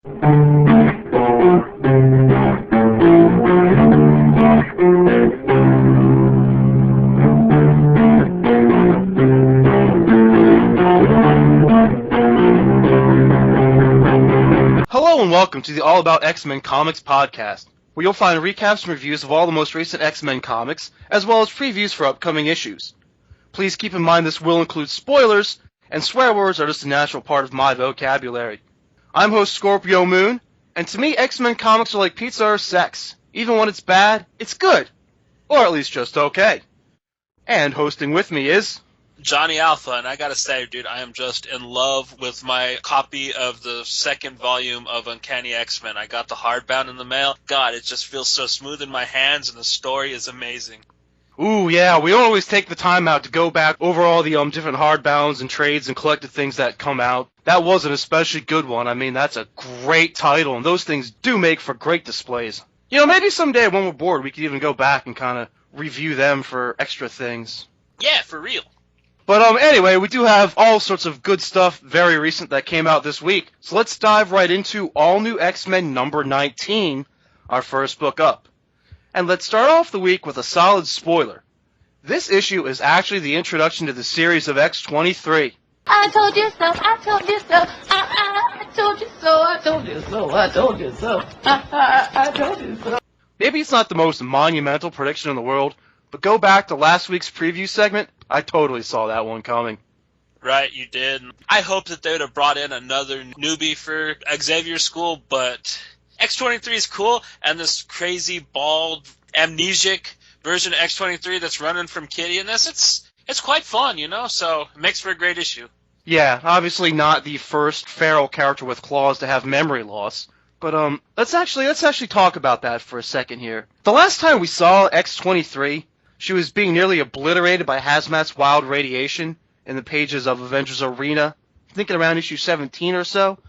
Hello and welcome to the All About X-Men Comics podcast, where you'll find recaps and reviews of all the most recent X-Men comics, as well as previews for upcoming issues. Please keep in mind this will include spoilers, and swear words are just a natural part of my vocabulary. I'm host Scorpio Moon, and to me X-Men comics are like pizza or sex. Even when it's bad, it's good. Or at least just okay. And hosting with me is... Johnny Alpha, and I gotta say, dude, I am just in love with my copy of the second volume of Uncanny X-Men. I got the hardbound in the mail. God, it just feels so smooth in my hands, and the story is amazing. Ooh, yeah, we don't always take the time out to go back over all the different hardbounds and trades and collected things that come out. That was an especially good one. I mean, that's a great title, and those things do make for great displays. You know, maybe someday when we're bored, we could even go back and kind of review them for extra things. Yeah, for real. But anyway, we do have all sorts of good stuff very recent that came out this week. So let's dive right into All New X-Men number 19, our first book up. And let's start off the week with a solid spoiler. This issue is actually the introduction to the series of X-23. I told you so, I told you so, I told you so, I told you so, I told you so, I told you so. Maybe it's not the most monumental prediction in the world, but go back to last week's preview segment, I totally saw that one coming. Right, you did. I hope that they would have brought in another newbie for Xavier School, but X-23 is cool, and this crazy, bald, amnesic version of X-23 that's running from Kitty in this, it's quite fun, you know, so it makes for a great issue. Yeah, obviously not the first feral character with claws to have memory loss. But let's actually talk about that for a second here. The last time we saw X-23, she was being nearly obliterated by Hazmat's wild radiation in the pages of Avengers Arena, thinking around issue 17 or so.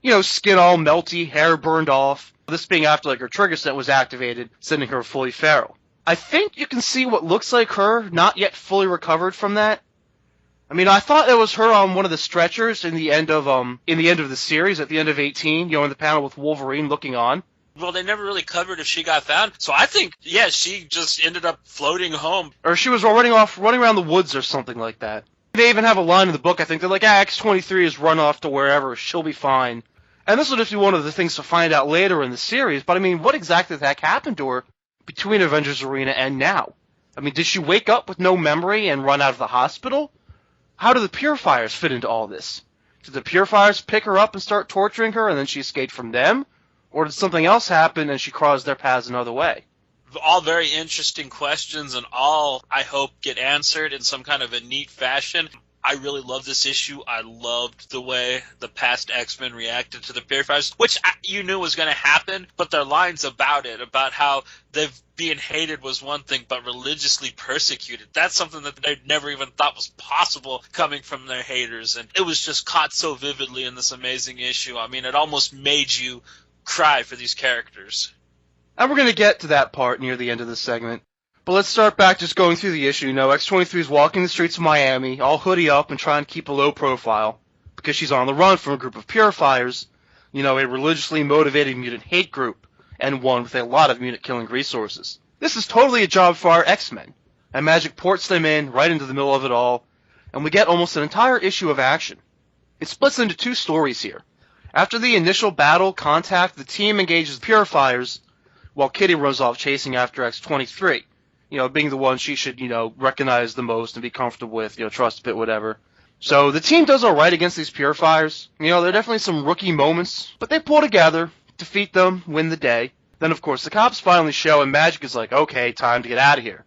You know, skin all melty, hair burned off. This being after like her trigger set was activated, sending her fully feral. I think you can see what looks like her, not yet fully recovered from that. I mean, I thought it was her on one of the stretchers in the end of the series, at the end of 18, you know, in the panel with Wolverine looking on. Well, they never really covered if she got found, so I think, yeah, she just ended up floating home. Or she was running around the woods or something like that. They even have a line in the book, I think, they're like, X-23 has run off to wherever, she'll be fine. And this will just be one of the things to find out later in the series, but I mean, what exactly the heck happened to her between Avengers Arena and now? I mean, did she wake up with no memory and run out of the hospital? How do the Purifiers fit into all this? Did the Purifiers pick her up and start torturing her and then she escaped from them? Or did something else happen and she crossed their paths another way? All very interesting questions, and all, I hope, get answered in some kind of a neat fashion. I really love this issue. I loved the way the past X-Men reacted to the Purifiers, which you knew was going to happen, but their lines about it, about how they've being hated was one thing, but religiously persecuted, that's something that they never even thought was possible coming from their haters, and it was just caught so vividly in this amazing issue. I mean, it almost made you cry for these characters. And we're going to get to that part near the end of this segment. But let's start back just going through the issue. You know, X-23 is walking the streets of Miami, all hoodie up and trying to keep a low profile, because she's on the run from a group of Purifiers, you know, a religiously motivated mutant hate group, and one with a lot of mutant-killing resources. This is totally a job for our X-Men, and Magic ports them in right into the middle of it all, and we get almost an entire issue of action. It splits into two stories here. After the initial battle, Contact, the team engages Purifiers, while Kitty runs off chasing after X-23. You know, being the one she should, you know, recognize the most and be comfortable with, you know, trust a bit, whatever. So the team does alright against these Purifiers. You know, there are definitely some rookie moments, but they pull together, defeat them, win the day. Then, of course, the cops finally show, and Magic is like, okay, time to get out of here.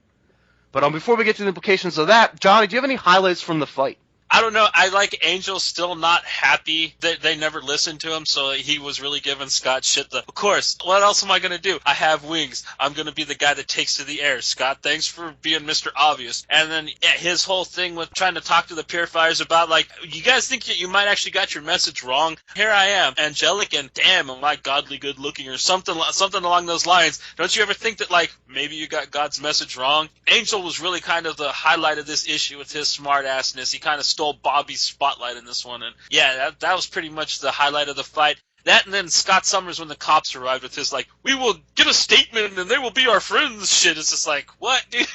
But before we get to the implications of that, Johnny, do you have any highlights from the fight? I don't know. I like Angel still not happy that they never listened to him, so he was really giving Scott shit. Of course, what else am I going to do? I have wings. I'm going to be the guy that takes to the air. Scott, thanks for being Mr. Obvious. And then his whole thing with trying to talk to the Purifiers about, like, you guys think that you might actually got your message wrong? Here I am, angelic, and damn, am I godly good looking, or something along those lines. Don't you ever think that, like, maybe you got God's message wrong? Angel was really kind of the highlight of this issue with his smart-assness. He kind of stole Bobby's spotlight in this one, and yeah, that was pretty much the highlight of the fight. That and then Scott Summers when the cops arrived with his, like, we will get a statement and they will be our friends shit. It's just like, what, dude?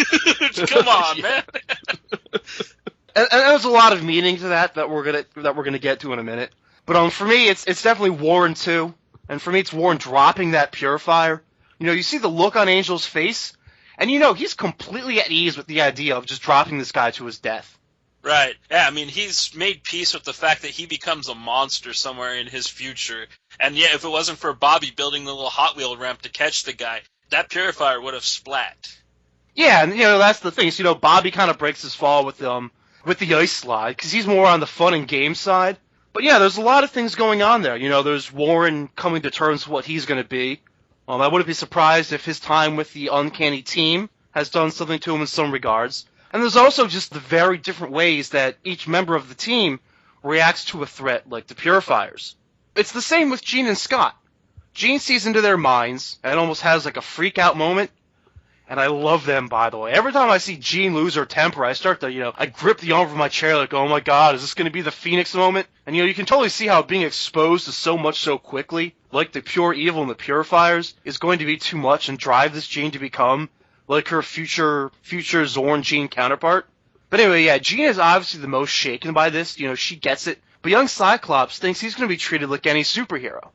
Come on, man. And there's a lot of meaning to that we're gonna get to in a minute. But for me, it's definitely Warren too. And for me, it's Warren dropping that purifier. You know, you see the look on Angel's face, and you know he's completely at ease with the idea of just dropping this guy to his death. Right. Yeah, I mean, he's made peace with the fact that he becomes a monster somewhere in his future. And yeah, if it wasn't for Bobby building the little Hot Wheel ramp to catch the guy, that purifier would have splat. Yeah, and you know, that's the thing. So, you know, Bobby kind of breaks his fall with the ice slide, because he's more on the fun and game side. But yeah, there's a lot of things going on there. You know, there's Warren coming to terms with what he's going to be. I wouldn't be surprised if his time with the Uncanny team has done something to him in some regards. And there's also just the very different ways that each member of the team reacts to a threat like the Purifiers. It's the same with Jean and Scott. Jean sees into their minds and almost has like a freak out moment. And I love them, by the way. Every time I see Jean lose her temper, I start to, I grip the arm of my chair like, oh my god, is this going to be the Phoenix moment? And, you can totally see how being exposed to so much so quickly, like the pure evil and the Purifiers, is going to be too much and drive this Jean to become like her future Zorn Jean counterpart. But anyway, yeah, Jean is obviously the most shaken by this. She gets it. But young Cyclops thinks he's going to be treated like any superhero.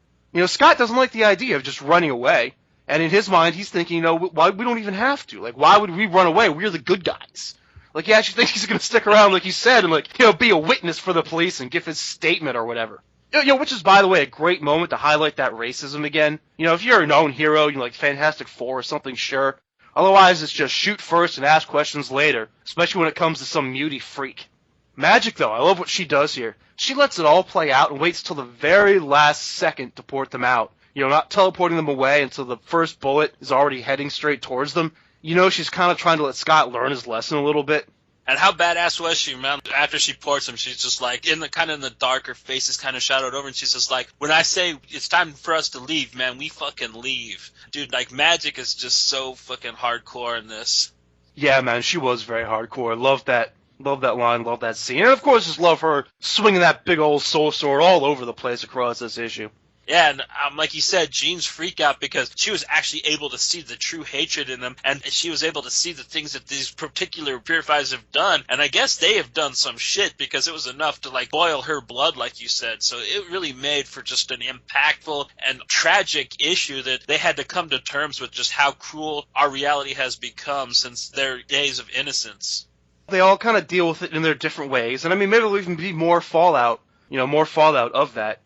Scott doesn't like the idea of just running away. And in his mind, he's thinking, why we don't even have to. Like, why would we run away? We're the good guys. Like, he actually thinks he's going to stick around, like he said, and, be a witness for the police and give his statement or whatever. Which is, by the way, a great moment to highlight that racism again. If you're a known hero, like Fantastic Four or something, sure. Otherwise, it's just shoot first and ask questions later, especially when it comes to some muty freak. Magic, though, I love what she does here. She lets it all play out and waits till the very last second to port them out. Not teleporting them away until the first bullet is already heading straight towards them. She's kind of trying to let Scott learn his lesson a little bit. And how badass was she, man? After she ports him, she's just like, in the dark, her face is kind of shadowed over, and she's just like, when I say it's time for us to leave, man, we fucking leave. Dude, like, Magic is just so fucking hardcore in this. Yeah, man, she was very hardcore. Love that line, love that scene. And, of course, just love her swinging that big old soul sword all over the place across this issue. Yeah, and like you said, Jean's freak out because she was actually able to see the true hatred in them, and she was able to see the things that these particular Purifiers have done, and I guess they have done some shit because it was enough to, like, boil her blood, like you said, so it really made for just an impactful and tragic issue that they had to come to terms with just how cruel our reality has become since their days of innocence. They all kind of deal with it in their different ways, and I mean, maybe there'll even be more fallout of that.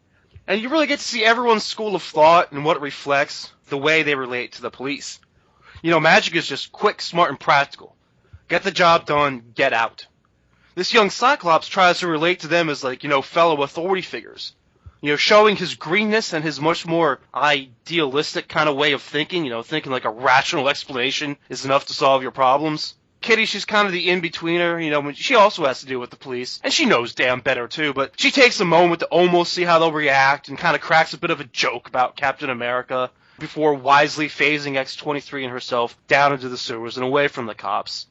And you really get to see everyone's school of thought and what it reflects, the way they relate to the police. Magic is just quick, smart, and practical. Get the job done, get out. This young Cyclops tries to relate to them as, fellow authority figures. Showing his greenness and his much more idealistic kind of way of thinking, thinking like a rational explanation is enough to solve your problems. Kitty, she's kind of the in-betweener, she also has to deal with the police, and she knows damn better too, but she takes a moment to almost see how they'll react and kind of cracks a bit of a joke about Captain America before wisely phasing X-23 and herself down into the sewers and away from the cops.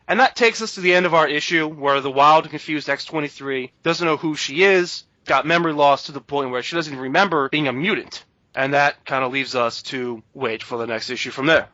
And that takes us to the end of our issue, where the wild and confused X-23 doesn't know who she is, got memory loss to the point where she doesn't even remember being a mutant. And that kind of leaves us to wait for the next issue from there.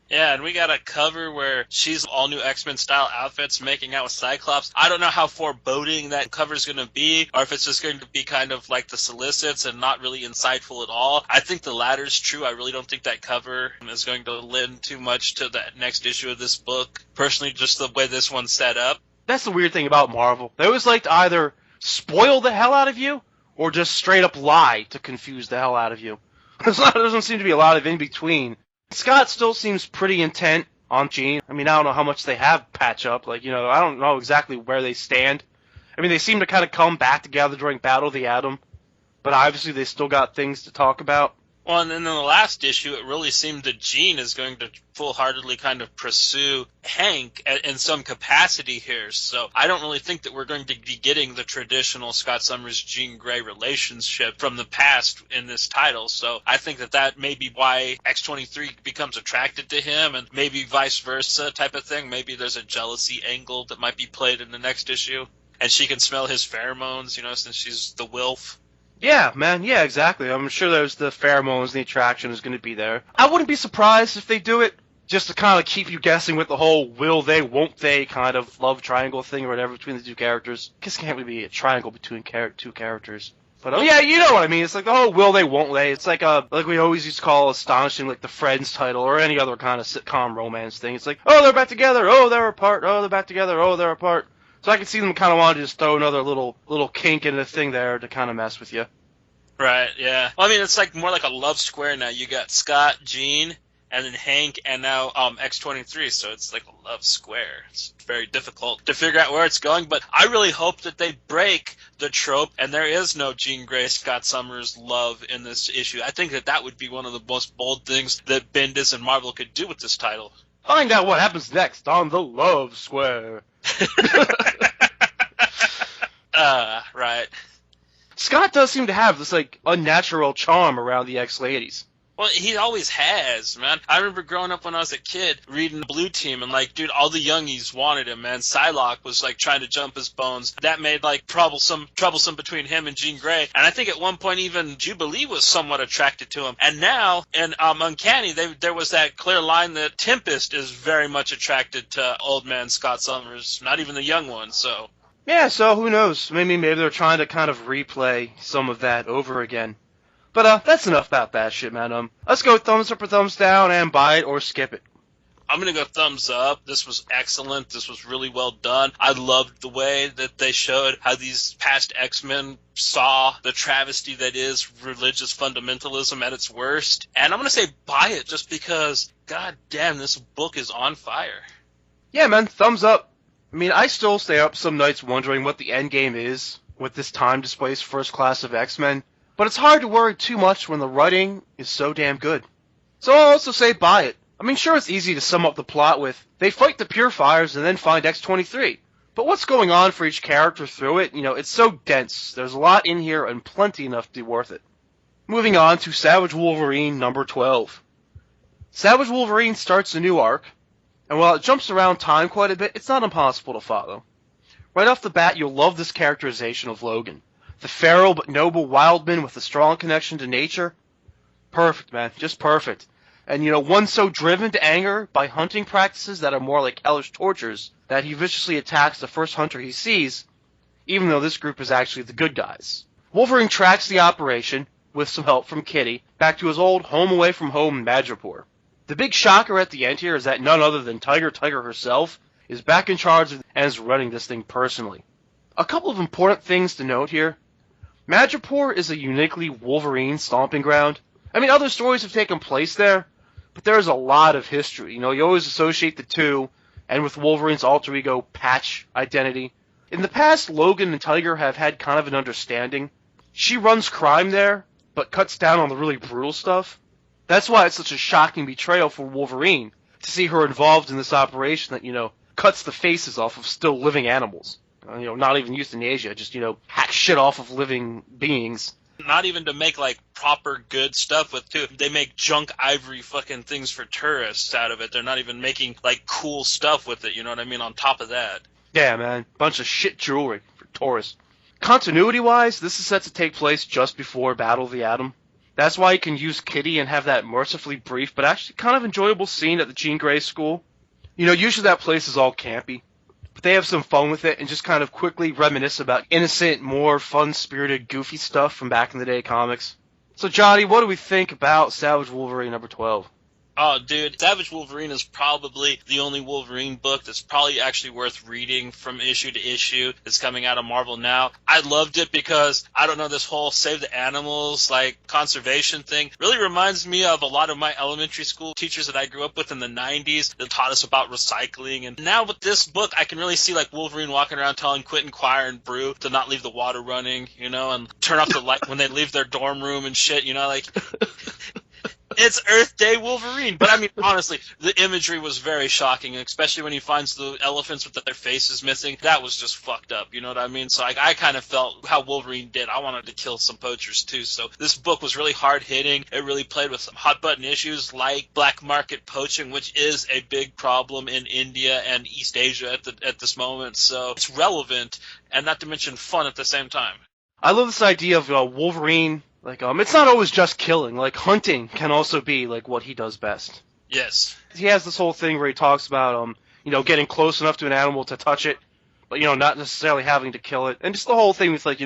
Yeah, and we got a cover where she's all new X-Men style outfits making out with Cyclops. I don't know how foreboding that cover's going to be, or if it's just going to be kind of like the solicits and not really insightful at all. I think the latter's true. I really don't think that cover is going to lend too much to that next issue of this book. Personally, just the way this one's set up. That's the weird thing about Marvel. They always like to either spoil the hell out of you, or just straight up lie to confuse the hell out of you. There doesn't seem to be a lot of in-between. Scott still seems pretty intent on Jean. I mean, I don't know how much they have patch up. I don't know exactly where they stand. I mean, they seem to kind of come back together during Battle of the Atom, but obviously they still got things to talk about. Well, and then in the last issue, it really seemed that Jean is going to full-heartedly kind of pursue Hank in some capacity here. So I don't really think that we're going to be getting the traditional Scott Summers-Jean Grey relationship from the past in this title. So I think that may be why X-23 becomes attracted to him, and maybe vice versa type of thing. Maybe there's a jealousy angle that might be played in the next issue. And she can smell his pheromones, since she's the Wilf. Yeah, man, yeah, exactly. I'm sure there's the pheromones, the attraction is going to be there. I wouldn't be surprised if they do it, just to kind of keep you guessing with the whole will they, won't they kind of love triangle thing or whatever between the two characters. I guess it can't really be a triangle between two characters. But yeah, you know what I mean. It's like the whole will they, won't they. It's like we always used to call Astonishing like the Friends title or any other kind of sitcom romance thing. It's like, oh, they're back together. Oh, they're apart. Oh, they're back together. Oh, they're apart. So I can see them kind of want to just throw another little kink in the thing there to kind of mess with you. Right, yeah. Well, I mean, it's like more like a love square now. You got Scott, Jean, and then Hank, and now X-23, so it's like a love square. It's very difficult to figure out where it's going, but I really hope that they break the trope, and there is no Jean Grey, Scott Summers love in this issue. I think that would be one of the most bold things that Bendis and Marvel could do with this title. Find out what happens next on the Love Square. Right. Scott does seem to have this, like, unnatural charm around the X-Ladies. Well, he always has, man. I remember growing up when I was a kid reading Blue Team, and, like, dude, all the youngies wanted him, man. Psylocke was, like, trying to jump his bones. That made, like, troublesome between him and Jean Grey. And I think at one point even Jubilee was somewhat attracted to him. And now, in Uncanny, there was that clear line that Tempest is very much attracted to old man Scott Summers, not even the young one, so... Yeah, so who knows? Maybe they're trying to kind of replay some of that over again. But that's enough about that shit, man. Let's go thumbs up or thumbs down and buy it or skip it. I'm going to go thumbs up. This was excellent. This was really well done. I loved the way that they showed how these past X-Men saw the travesty that is religious fundamentalism at its worst. And I'm going to say buy it just because, god damn, this book is on fire. Yeah, man, thumbs up. I mean, I still stay up some nights wondering what the end game is with this time-displaced first class of X-Men, but it's hard to worry too much when the writing is so damn good. So I'll also say buy it. I mean, sure, it's easy to sum up the plot with, they fight the Purifiers and then find X-23. But what's going on for each character through it, it's so dense. There's a lot in here and plenty enough to be worth it. Moving on to Savage Wolverine number 12. Savage Wolverine starts a new arc, and while it jumps around time quite a bit, it's not impossible to follow. Right off the bat, you'll love this characterization of Logan. The feral but noble wildman with a strong connection to nature. Perfect, man. Just perfect. And, one so driven to anger by hunting practices that are more like hellish tortures that he viciously attacks the first hunter he sees, even though this group is actually the good guys. Wolverine tracks the operation, with some help from Kitty, back to his old home away from home in Madripoor. The big shocker at the end here is that none other than Tiger herself is back in charge and is running this thing personally. A couple of important things to note here. Madripoor is a uniquely Wolverine stomping ground. I mean, other stories have taken place there, but there is a lot of history. You always associate the two, and with Wolverine's alter ego Patch identity. In the past, Logan and Tiger have had kind of an understanding. She runs crime there, but cuts down on the really brutal stuff. That's why it's such a shocking betrayal for Wolverine to see her involved in this operation that, cuts the faces off of still living animals. Not even euthanasia, just, hack shit off of living beings. Not even to make, like, proper good stuff with, too. They make junk ivory fucking things for tourists out of it. They're not even making, like, cool stuff with it, you know what I mean, on top of that. Yeah, man. Bunch of shit jewelry for tourists. Continuity-wise, this is set to take place just before Battle of the Atom. That's why you can use Kitty and have that mercifully brief but actually kind of enjoyable scene at the Jean Grey school. Usually that place is all campy. But they have some fun with it and just kind of quickly reminisce about innocent, more fun-spirited, goofy stuff from back in the day comics. So, Johnny, what do we think about Savage Wolverine number 12? Oh, dude, Savage Wolverine is probably the only Wolverine book that's probably actually worth reading from issue to issue that's coming out of Marvel now. I loved it because, I don't know, this whole save the animals, like, conservation thing really reminds me of a lot of my elementary school teachers that I grew up with in the 90s that taught us about recycling. And now with this book, I can really see, like, Wolverine walking around telling Quentin, Quire, and Brew to not leave the water running, and turn off the light when they leave their dorm room and shit, like... It's Earth Day Wolverine. But I mean, honestly, the imagery was very shocking, especially when he finds the elephants with their faces missing. That was just fucked up, you know what I mean? So I kind of felt how Wolverine did. I wanted to kill some poachers too. So this book was really hard-hitting. It really played with some hot-button issues like black market poaching, which is a big problem in India and East Asia at this moment. So it's relevant and not to mention fun at the same time. I love this idea of Wolverine. Like, it's not always just killing. Like, hunting can also be like what he does best. Yes. He has this whole thing where he talks about getting close enough to an animal to touch it, but not necessarily having to kill it, and just the whole thing with like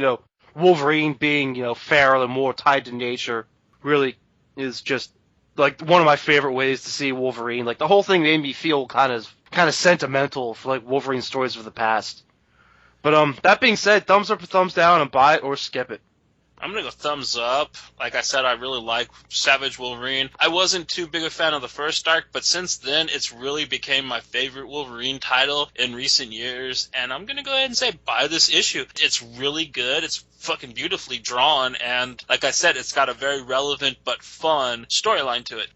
Wolverine being feral and more tied to nature really is just like one of my favorite ways to see Wolverine. Like the whole thing made me feel kind of sentimental for like Wolverine stories of the past. But that being said, thumbs up or thumbs down and buy it or skip it. I'm going to go thumbs up. Like I said, I really like Savage Wolverine. I wasn't too big a fan of the first arc, but since then, it's really became my favorite Wolverine title in recent years. And I'm going to go ahead and say buy this issue. It's really good. It's fucking beautifully drawn. And like I said, it's got a very relevant but fun storyline to it.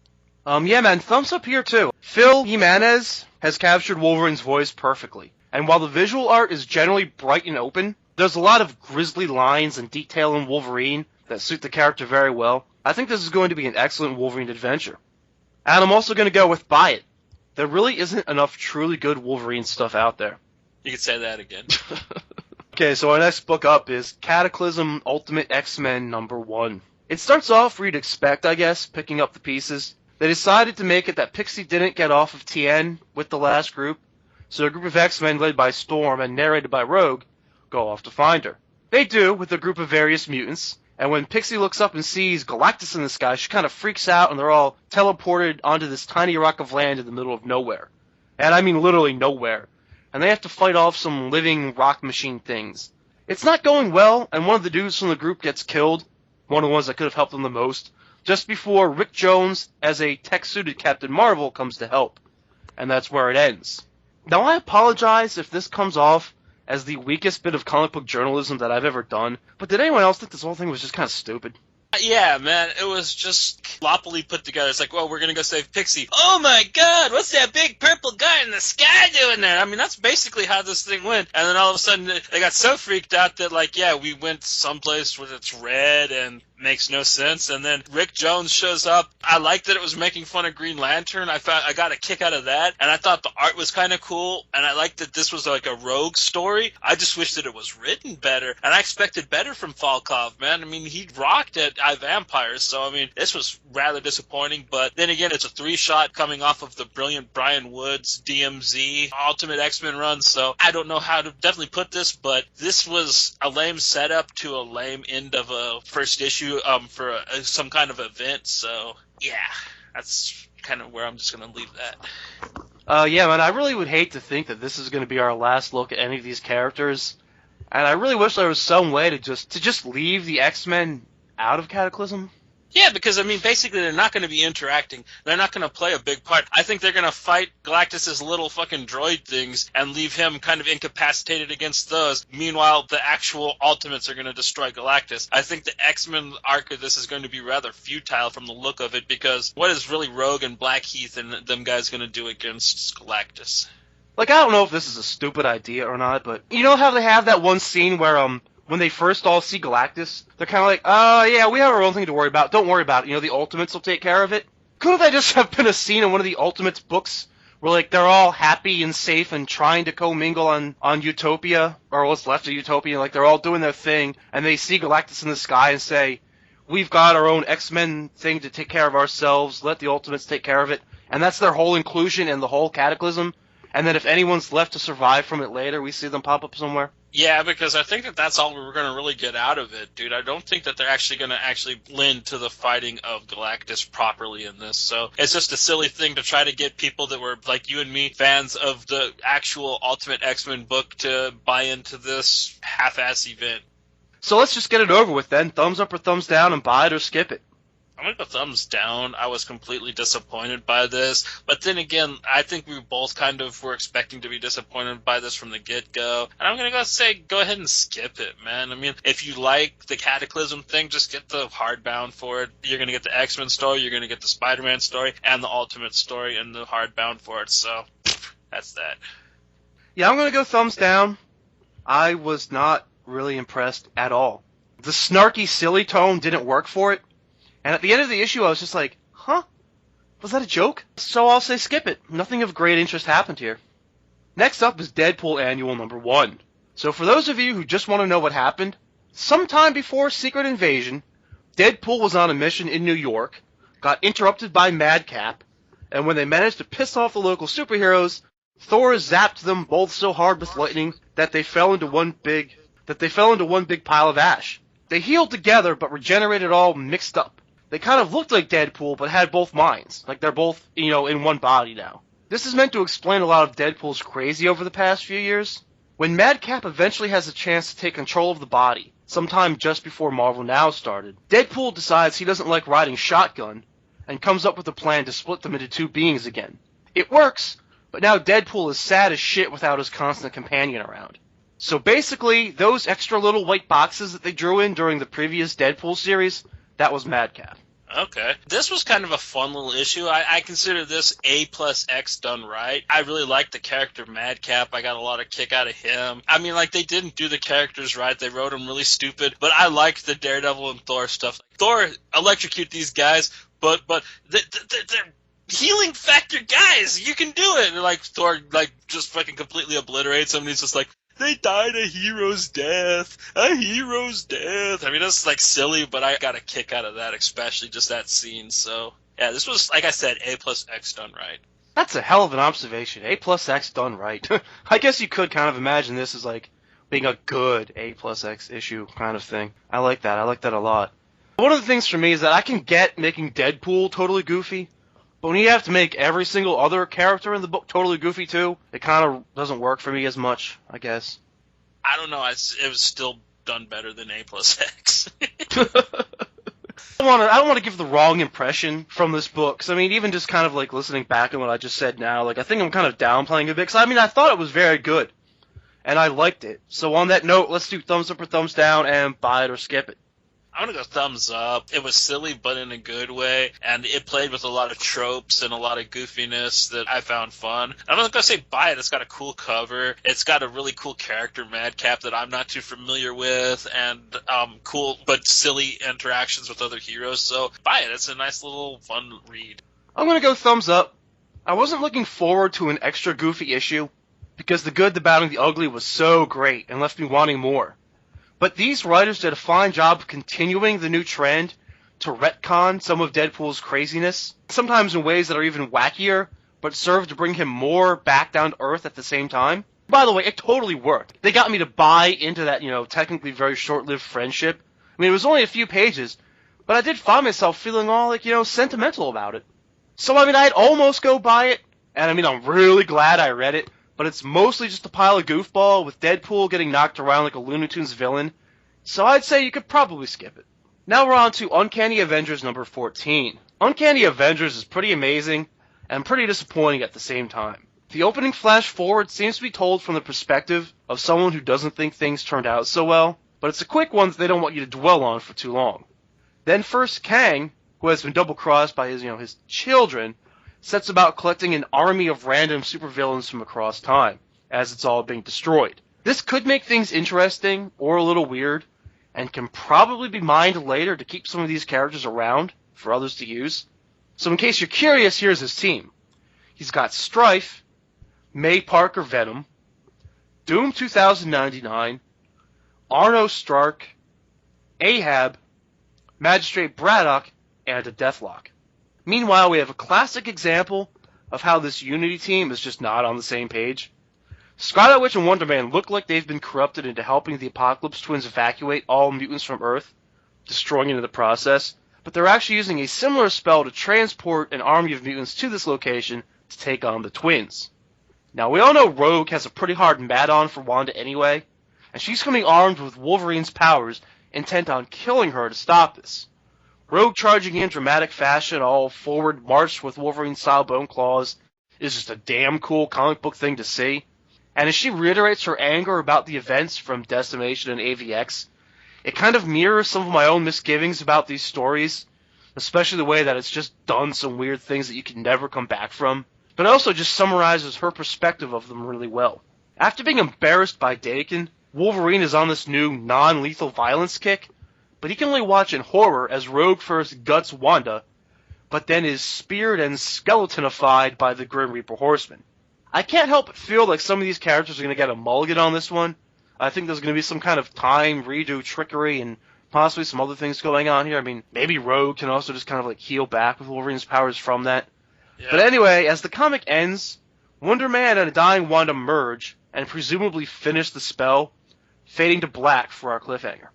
Yeah, man, thumbs up here too. Phil Jimenez has captured Wolverine's voice perfectly. And while the visual art is generally bright and open, there's a lot of grisly lines and detail in Wolverine that suit the character very well. I think this is going to be an excellent Wolverine adventure. And I'm also going to go with buy it. There really isn't enough truly good Wolverine stuff out there. You could say that again. Okay, so our next book up is Cataclysm Ultimate X-Men #1. It starts off where you'd expect, I guess, picking up the pieces. They decided to make it that Pixie didn't get off of TN with the last group, so a group of X-Men led by Storm and narrated by Rogue go off to find her. They do, with a group of various mutants, and when Pixie looks up and sees Galactus in the sky, she kind of freaks out, and they're all teleported onto this tiny rock of land in the middle of nowhere. And I mean literally nowhere. And they have to fight off some living rock machine things. It's not going well, and one of the dudes from the group gets killed, one of the ones that could have helped them the most, just before Rick Jones, as a tech-suited Captain Marvel, comes to help. And that's where it ends. Now, I apologize if this comes off as the weakest bit of comic book journalism that I've ever done, but did anyone else think this whole thing was just kind of stupid? Yeah, man, it was just sloppily put together. It's like, well, we're gonna go save Pixie. Oh my god, what's that big purple guy in the sky doing there? I mean, that's basically how this thing went. And then all of a sudden, they got so freaked out that, like, yeah, we went someplace where it's red and makes no sense. And then Rick Jones shows up. I liked that it was making fun of Green Lantern. I got a kick out of that. And I thought the art was kind of cool. And I liked that this was like a rogue story. I just wish that it was written better. And I expected better from Volkov, man. I mean, he rocked at Vampires. So, I mean, this was rather disappointing. But then again, it's a 3-shot coming off of the brilliant Brian Wood's DMZ Ultimate X-Men run. So I don't know how to definitely put this, but this was a lame setup to a lame end of a first issue for some kind of event. So yeah, that's kind of where I'm just gonna leave that. Yeah, man, I really would hate to think that this is going to be our last look at any of these characters, and I really wish there was some way to just leave the X-Men out of Cataclysm. Yeah, because, I mean, basically they're not going to be interacting. They're not going to play a big part. I think they're going to fight Galactus' little fucking droid things and leave him kind of incapacitated against those. Meanwhile, the actual Ultimates are going to destroy Galactus. I think the X-Men arc of this is going to be rather futile from the look of it, because what is really Rogue and Blackheath and them guys going to do against Galactus? Like, I don't know if this is a stupid idea or not, but you know how they have that one scene where, when they first all see Galactus, they're kind of like, yeah, we have our own thing to worry about. Don't worry about it. The Ultimates will take care of it. Couldn't that just have been a scene in one of the Ultimates books where, like, they're all happy and safe and trying to commingle on Utopia, or what's left of Utopia, like, they're all doing their thing, and they see Galactus in the sky and say, we've got our own X-Men thing to take care of ourselves, let the Ultimates take care of it, and that's their whole inclusion in the whole Cataclysm, and then if anyone's left to survive from it later, we see them pop up somewhere. Yeah, because I think that that's all we're going to really get out of it, dude. I don't think that they're actually going to lend to the fighting of Galactus properly in this. So it's just a silly thing to try to get people that were, like you and me, fans of the actual Ultimate X-Men book to buy into this half-ass event. So let's just get it over with then. Thumbs up or thumbs down and buy it or skip it. I'm going to go thumbs down. I was completely disappointed by this. But then again, I think we both kind of were expecting to be disappointed by this from the get-go. And I'm going to go ahead and skip it, man. I mean, if you like the Cataclysm thing, just get the hardbound for it. You're going to get the X-Men story, you're going to get the Spider-Man story, and the Ultimate story and the hardbound for it. So, that's that. Yeah, I'm going to go thumbs down. I was not really impressed at all. The snarky, silly tone didn't work for it. And at the end of the issue, I was just like, huh? Was that a joke? So I'll say skip it. Nothing of great interest happened here. Next up is Deadpool Annual #1. So for those of you who just want to know what happened, Sometime before Secret Invasion, Deadpool was on a mission in New York, got interrupted by Madcap, and when they managed to piss off the local superheroes, Thor zapped them both so hard with lightning that they fell into one big pile of ash. They healed together but regenerated all mixed up. They kind of looked like Deadpool but had both minds, like they're both, in one body now. This is meant to explain a lot of Deadpool's crazy over the past few years. When Madcap eventually has a chance to take control of the body, sometime just before Marvel Now started, Deadpool decides he doesn't like riding shotgun, and comes up with a plan to split them into two beings again. It works, but now Deadpool is sad as shit without his constant companion around. So basically, those extra little white boxes that they drew in during the previous Deadpool series, that was Madcap. Okay. This was kind of a fun little issue. I consider this A+X done right. I really liked the character Madcap. I got a lot of kick out of him. I mean, they didn't do the characters right. They wrote them really stupid. But I liked the Daredevil and Thor stuff. Thor electrocute these guys, but they're healing factor guys. You can do it. And Thor just fucking completely obliterates them. And he's just like, they died a hero's death. A hero's death. I mean, that's silly, but I got a kick out of that, especially just that scene. So, yeah, this was, like I said, A+X done right. That's a hell of an observation. A+X done right. I guess you could kind of imagine this as being a good A+X issue kind of thing. I like that. I like that a lot. One of the things for me is that I can get making Deadpool totally goofy, but when you have to make every single other character in the book totally goofy too, it kind of doesn't work for me as much, I guess. I don't know. It was still done better than A+X. I don't want to give the wrong impression from this book. 'Cause, I mean, even just kind of listening back on what I just said now, I think I'm kind of downplaying it a bit. 'Cause, I mean, I thought it was very good, and I liked it. So on that note, let's do thumbs up or thumbs down and buy it or skip it. I'm going to go thumbs up. It was silly, but in a good way, and it played with a lot of tropes and a lot of goofiness that I found fun. I'm not going to say buy it. It's got a cool cover. It's got a really cool character, Madcap, that I'm not too familiar with, and cool but silly interactions with other heroes. So buy it. It's a nice little fun read. I'm going to go thumbs up. I wasn't looking forward to an extra goofy issue, because The Good, the Bad, and the Ugly was so great and left me wanting more. But these writers did a fine job of continuing the new trend to retcon some of Deadpool's craziness, sometimes in ways that are even wackier, but serve to bring him more back down to earth at the same time. By the way, it totally worked. They got me to buy into that, technically very short-lived friendship. I mean, it was only a few pages, but I did find myself feeling all, sentimental about it. So, I mean, I'd almost go buy it, and I mean, I'm really glad I read it. But it's mostly just a pile of goofball with Deadpool getting knocked around like a Looney Tunes villain, so I'd say you could probably skip it. Now we're on to Uncanny Avengers number 14. Uncanny Avengers is pretty amazing, and pretty disappointing at the same time. The opening flash forward seems to be told from the perspective of someone who doesn't think things turned out so well, but it's a quick one that they don't want you to dwell on for too long. Then first Kang, who has been double-crossed by his children, sets about collecting an army of random supervillains from across time, as it's all being destroyed. This could make things interesting, or a little weird, and can probably be mined later to keep some of these characters around for others to use. So in case you're curious, here's his team. He's got Strife, May Parker Venom, Doom 2099, Arno Stark, Ahab, Magistrate Braddock, and a Deathlock. Meanwhile, we have a classic example of how this Unity team is just not on the same page. Scarlet Witch and Wonder Man look like they've been corrupted into helping the Apocalypse Twins evacuate all mutants from Earth, destroying it in the process, but they're actually using a similar spell to transport an army of mutants to this location to take on the Twins. Now, we all know Rogue has a pretty hard mat-on for Wanda anyway, and she's coming armed with Wolverine's powers, intent on killing her to stop this. Rogue charging in dramatic fashion, all forward march with Wolverine-style bone claws, is just a damn cool comic book thing to see. And as she reiterates her anger about the events from Decimation and AVX, it kind of mirrors some of my own misgivings about these stories, especially the way that it's just done some weird things that you can never come back from, but it also just summarizes her perspective of them really well. After being embarrassed by Dakin, Wolverine is on this new non-lethal violence kick, but he can only watch in horror as Rogue first guts Wanda, but then is speared and skeletonified by the Grim Reaper Horseman. I can't help but feel like some of these characters are going to get a mulligan on this one. I think there's going to be some kind of time redo trickery and possibly some other things going on here. I mean, maybe Rogue can also just kind of like heal back with Wolverine's powers from that. Yeah. But anyway, as the comic ends, Wonder Man and a dying Wanda merge and presumably finish the spell, fading to black for our cliffhanger.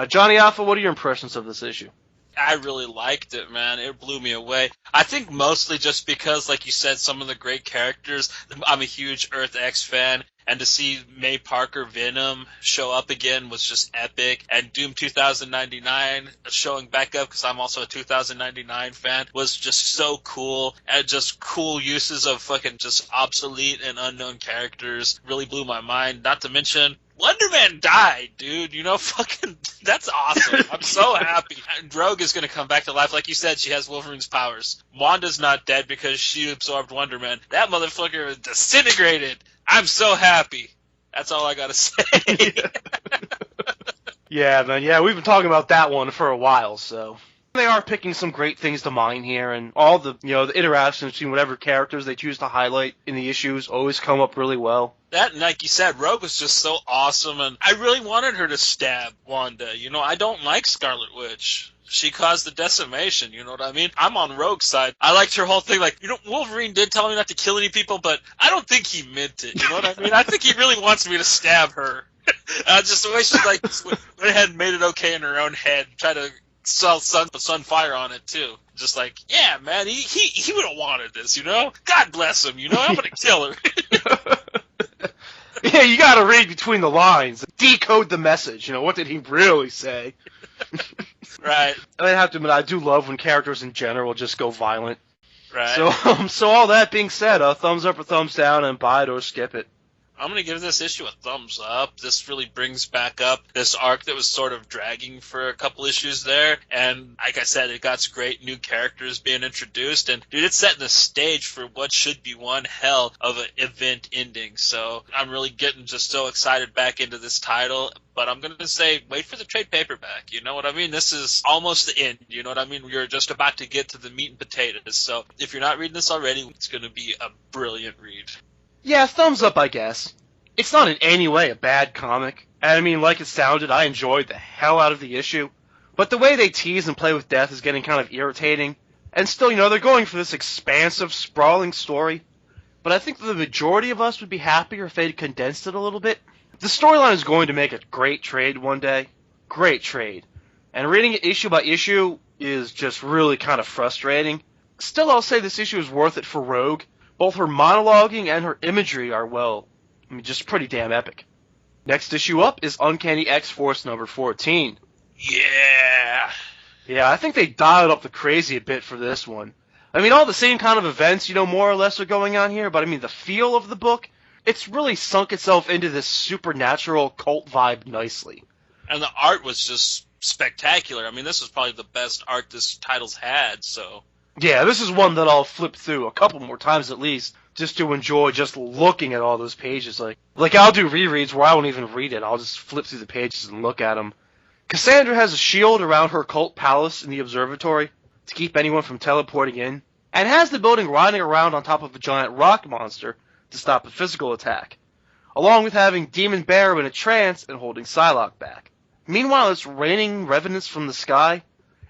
Johnny Alpha, what are your impressions of this issue? I really liked it, man. It blew me away. I think mostly just because, like you said, some of the great characters. I'm a huge Earth X fan, and to see May Parker Venom show up again was just epic. And Doom 2099 showing back up, because I'm also a 2099 fan, was just so cool. And just cool uses of fucking just obsolete and unknown characters really blew my mind. Not to mention, Wonder Man died, dude. You know, fucking, that's awesome. I'm so happy. And Rogue is going to come back to life. Like you said, she has Wolverine's powers. Wanda's not dead because she absorbed Wonder Man. That motherfucker is disintegrated. I'm so happy. That's all I got to say. Yeah, man. Yeah, we've been talking about that one for a while, so. They are picking some great things to mind here, and all the, the interactions between whatever characters they choose to highlight in the issues always come up really well. That, and like you said, Rogue was just so awesome, and I really wanted her to stab Wanda. You know, I don't like Scarlet Witch. She caused the decimation, you know what I mean? I'm on Rogue's side. I liked her whole thing, like, Wolverine did tell me not to kill any people, but I don't think he meant it, you know what I mean? I think he really wants me to stab her. Just the way she, like, went ahead and made it okay in her own head, try to sell Sunfire on it, too. Just like, yeah, man, he would have wanted this, you know? God bless him, you know? I'm gonna kill her. Yeah, you gotta read between the lines. Decode the message, what did he really say? Right. I have to admit, I do love when characters in general just go violent. Right. So all that being said, thumbs up or thumbs down, and buy it or skip it. I'm going to give this issue a thumbs up. This really brings back up this arc that was sort of dragging for a couple issues there. And like I said, it got great new characters being introduced. And, dude, it's setting the stage for what should be one hell of an event ending. So I'm really getting just so excited back into this title. But I'm going to say, wait for the trade paperback. You know what I mean? This is almost the end. You know what I mean? We're just about to get to the meat and potatoes. So if you're not reading this already, it's going to be a brilliant read. Yeah, thumbs up, I guess. It's not in any way a bad comic. And I mean, like it sounded, I enjoyed the hell out of the issue. But the way they tease and play with death is getting kind of irritating. And still, they're going for this expansive, sprawling story. But I think the majority of us would be happier if they'd condensed it a little bit. The storyline is going to make a great trade one day. Great trade. And reading it issue by issue is just really kind of frustrating. Still, I'll say this issue is worth it for Rogue. Both her monologuing and her imagery are, just pretty damn epic. Next issue up is Uncanny X-Force number 14. Yeah! Yeah, I think they dialed up the crazy a bit for this one. I mean, all the same kind of events, more or less are going on here, but I mean, the feel of the book, it's really sunk itself into this supernatural cult vibe nicely. And the art was just spectacular. I mean, this was probably the best art this title's had, so... Yeah, this is one that I'll flip through a couple more times at least, just to enjoy just looking at all those pages. Like I'll do rereads where I won't even read it. I'll just flip through the pages and look at them. Cassandra has a shield around her cult palace in the observatory to keep anyone from teleporting in, and has the building riding around on top of a giant rock monster to stop a physical attack, along with having Demon Bear in a trance and holding Psylocke back. Meanwhile, it's raining revenants from the sky,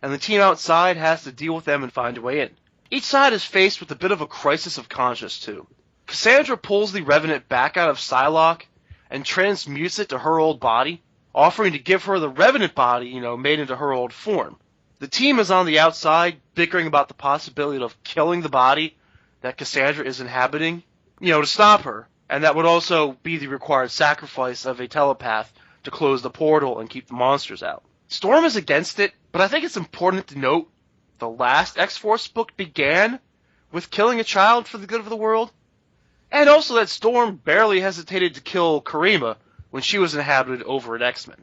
and the team outside has to deal with them and find a way in. Each side is faced with a bit of a crisis of conscience, too. Cassandra pulls the Revenant back out of Psylocke and transmutes it to her old body, offering to give her the Revenant body, made into her old form. The team is on the outside, bickering about the possibility of killing the body that Cassandra is inhabiting, to stop her, and that would also be the required sacrifice of a telepath to close the portal and keep the monsters out. Storm is against it, but I think it's important to note the last X-Force book began with killing a child for the good of the world, and also that Storm barely hesitated to kill Karima when she was inhabited over at X-Men.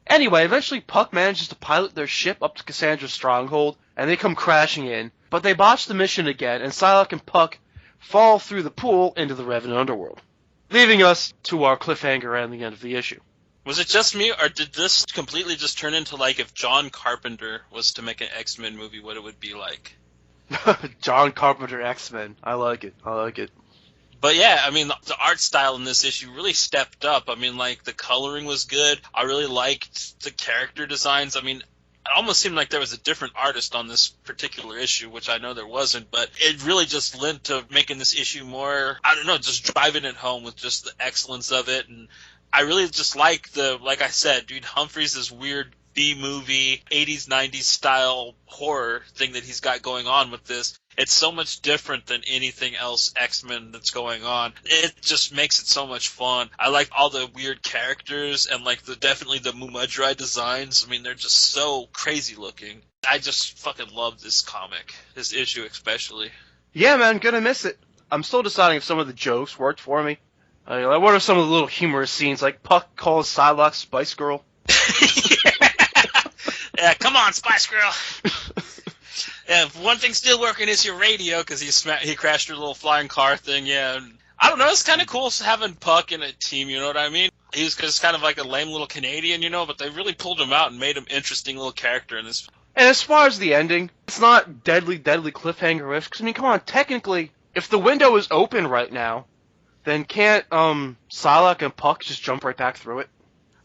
Anyway, eventually Puck manages to pilot their ship up to Cassandra's stronghold, and they come crashing in, but they botch the mission again, and Psylocke and Puck fall through the pool into the Revenant underworld, leaving us to our cliffhanger and the end of the issue. Was it just me, or did this completely just turn into, like, if John Carpenter was to make an X-Men movie, what it would be like? John Carpenter X-Men. I like it. But yeah, I mean, the art style in this issue really stepped up. I mean, like, the coloring was good. I really liked the character designs. I mean, it almost seemed like there was a different artist on this particular issue, which I know there wasn't, but it really just lent to making this issue more, I don't know, just driving it home with just the excellence of it. And I really just like like I said, dude, Humphreys, this weird B-movie, 80s, 90s style horror thing that he's got going on with this. It's so much different than anything else X-Men that's going on. It just makes it so much fun. I like all the weird characters and like definitely the Mumudrai designs. I mean, they're just so crazy looking. I just fucking love this comic, this issue especially. Yeah, man, gonna miss it. I'm still deciding if some of the jokes worked for me. Like, what are some of the little humorous scenes, like Puck calls Psylocke Spice Girl? Yeah, come on, Spice Girl. Yeah, if one thing's still working is your radio, because he crashed your little flying car thing, yeah. I don't know, it's kind of cool having Puck in a team, you know what I mean? He was just kind of like a lame little Canadian, you know, but they really pulled him out and made him interesting little character in this. And as far as the ending, it's not deadly cliffhanger-ish, because, I mean, come on, technically, if the window is open right now, then can't Psylocke and Puck just jump right back through it?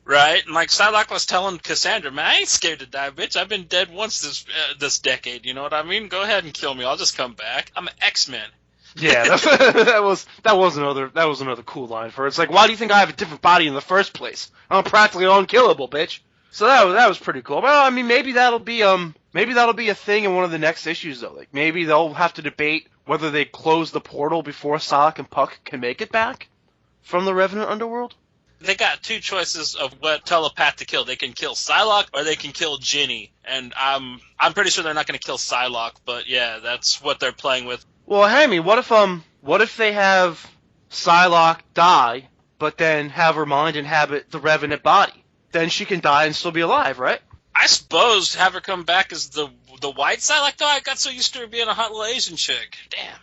Right, and like Psylocke was telling Cassandra, man, I ain't scared to die, bitch. I've been dead once this decade, you know what I mean? Go ahead and kill me. I'll just come back. I'm an X-Men. Yeah, that was another cool line for it. It's like, why do you think I have a different body in the first place? I'm practically unkillable, bitch. So that was pretty cool. Well, I mean, maybe that'll be a thing in one of the next issues though. Like maybe they'll have to debate whether they close the portal before Psylocke and Puck can make it back from the Revenant Underworld. They got two choices of what telepath to kill. They can kill Psylocke or they can kill Ginny. And I'm pretty sure they're not going to kill Psylocke, but yeah, that's what they're playing with. Well, Hammy, what if they have Psylocke die, but then have her mind inhabit the Revenant body? Then she can die and still be alive, right? I suppose have her come back as the white Psylocke, though. I got so used to her being a hot little Asian chick. Damn.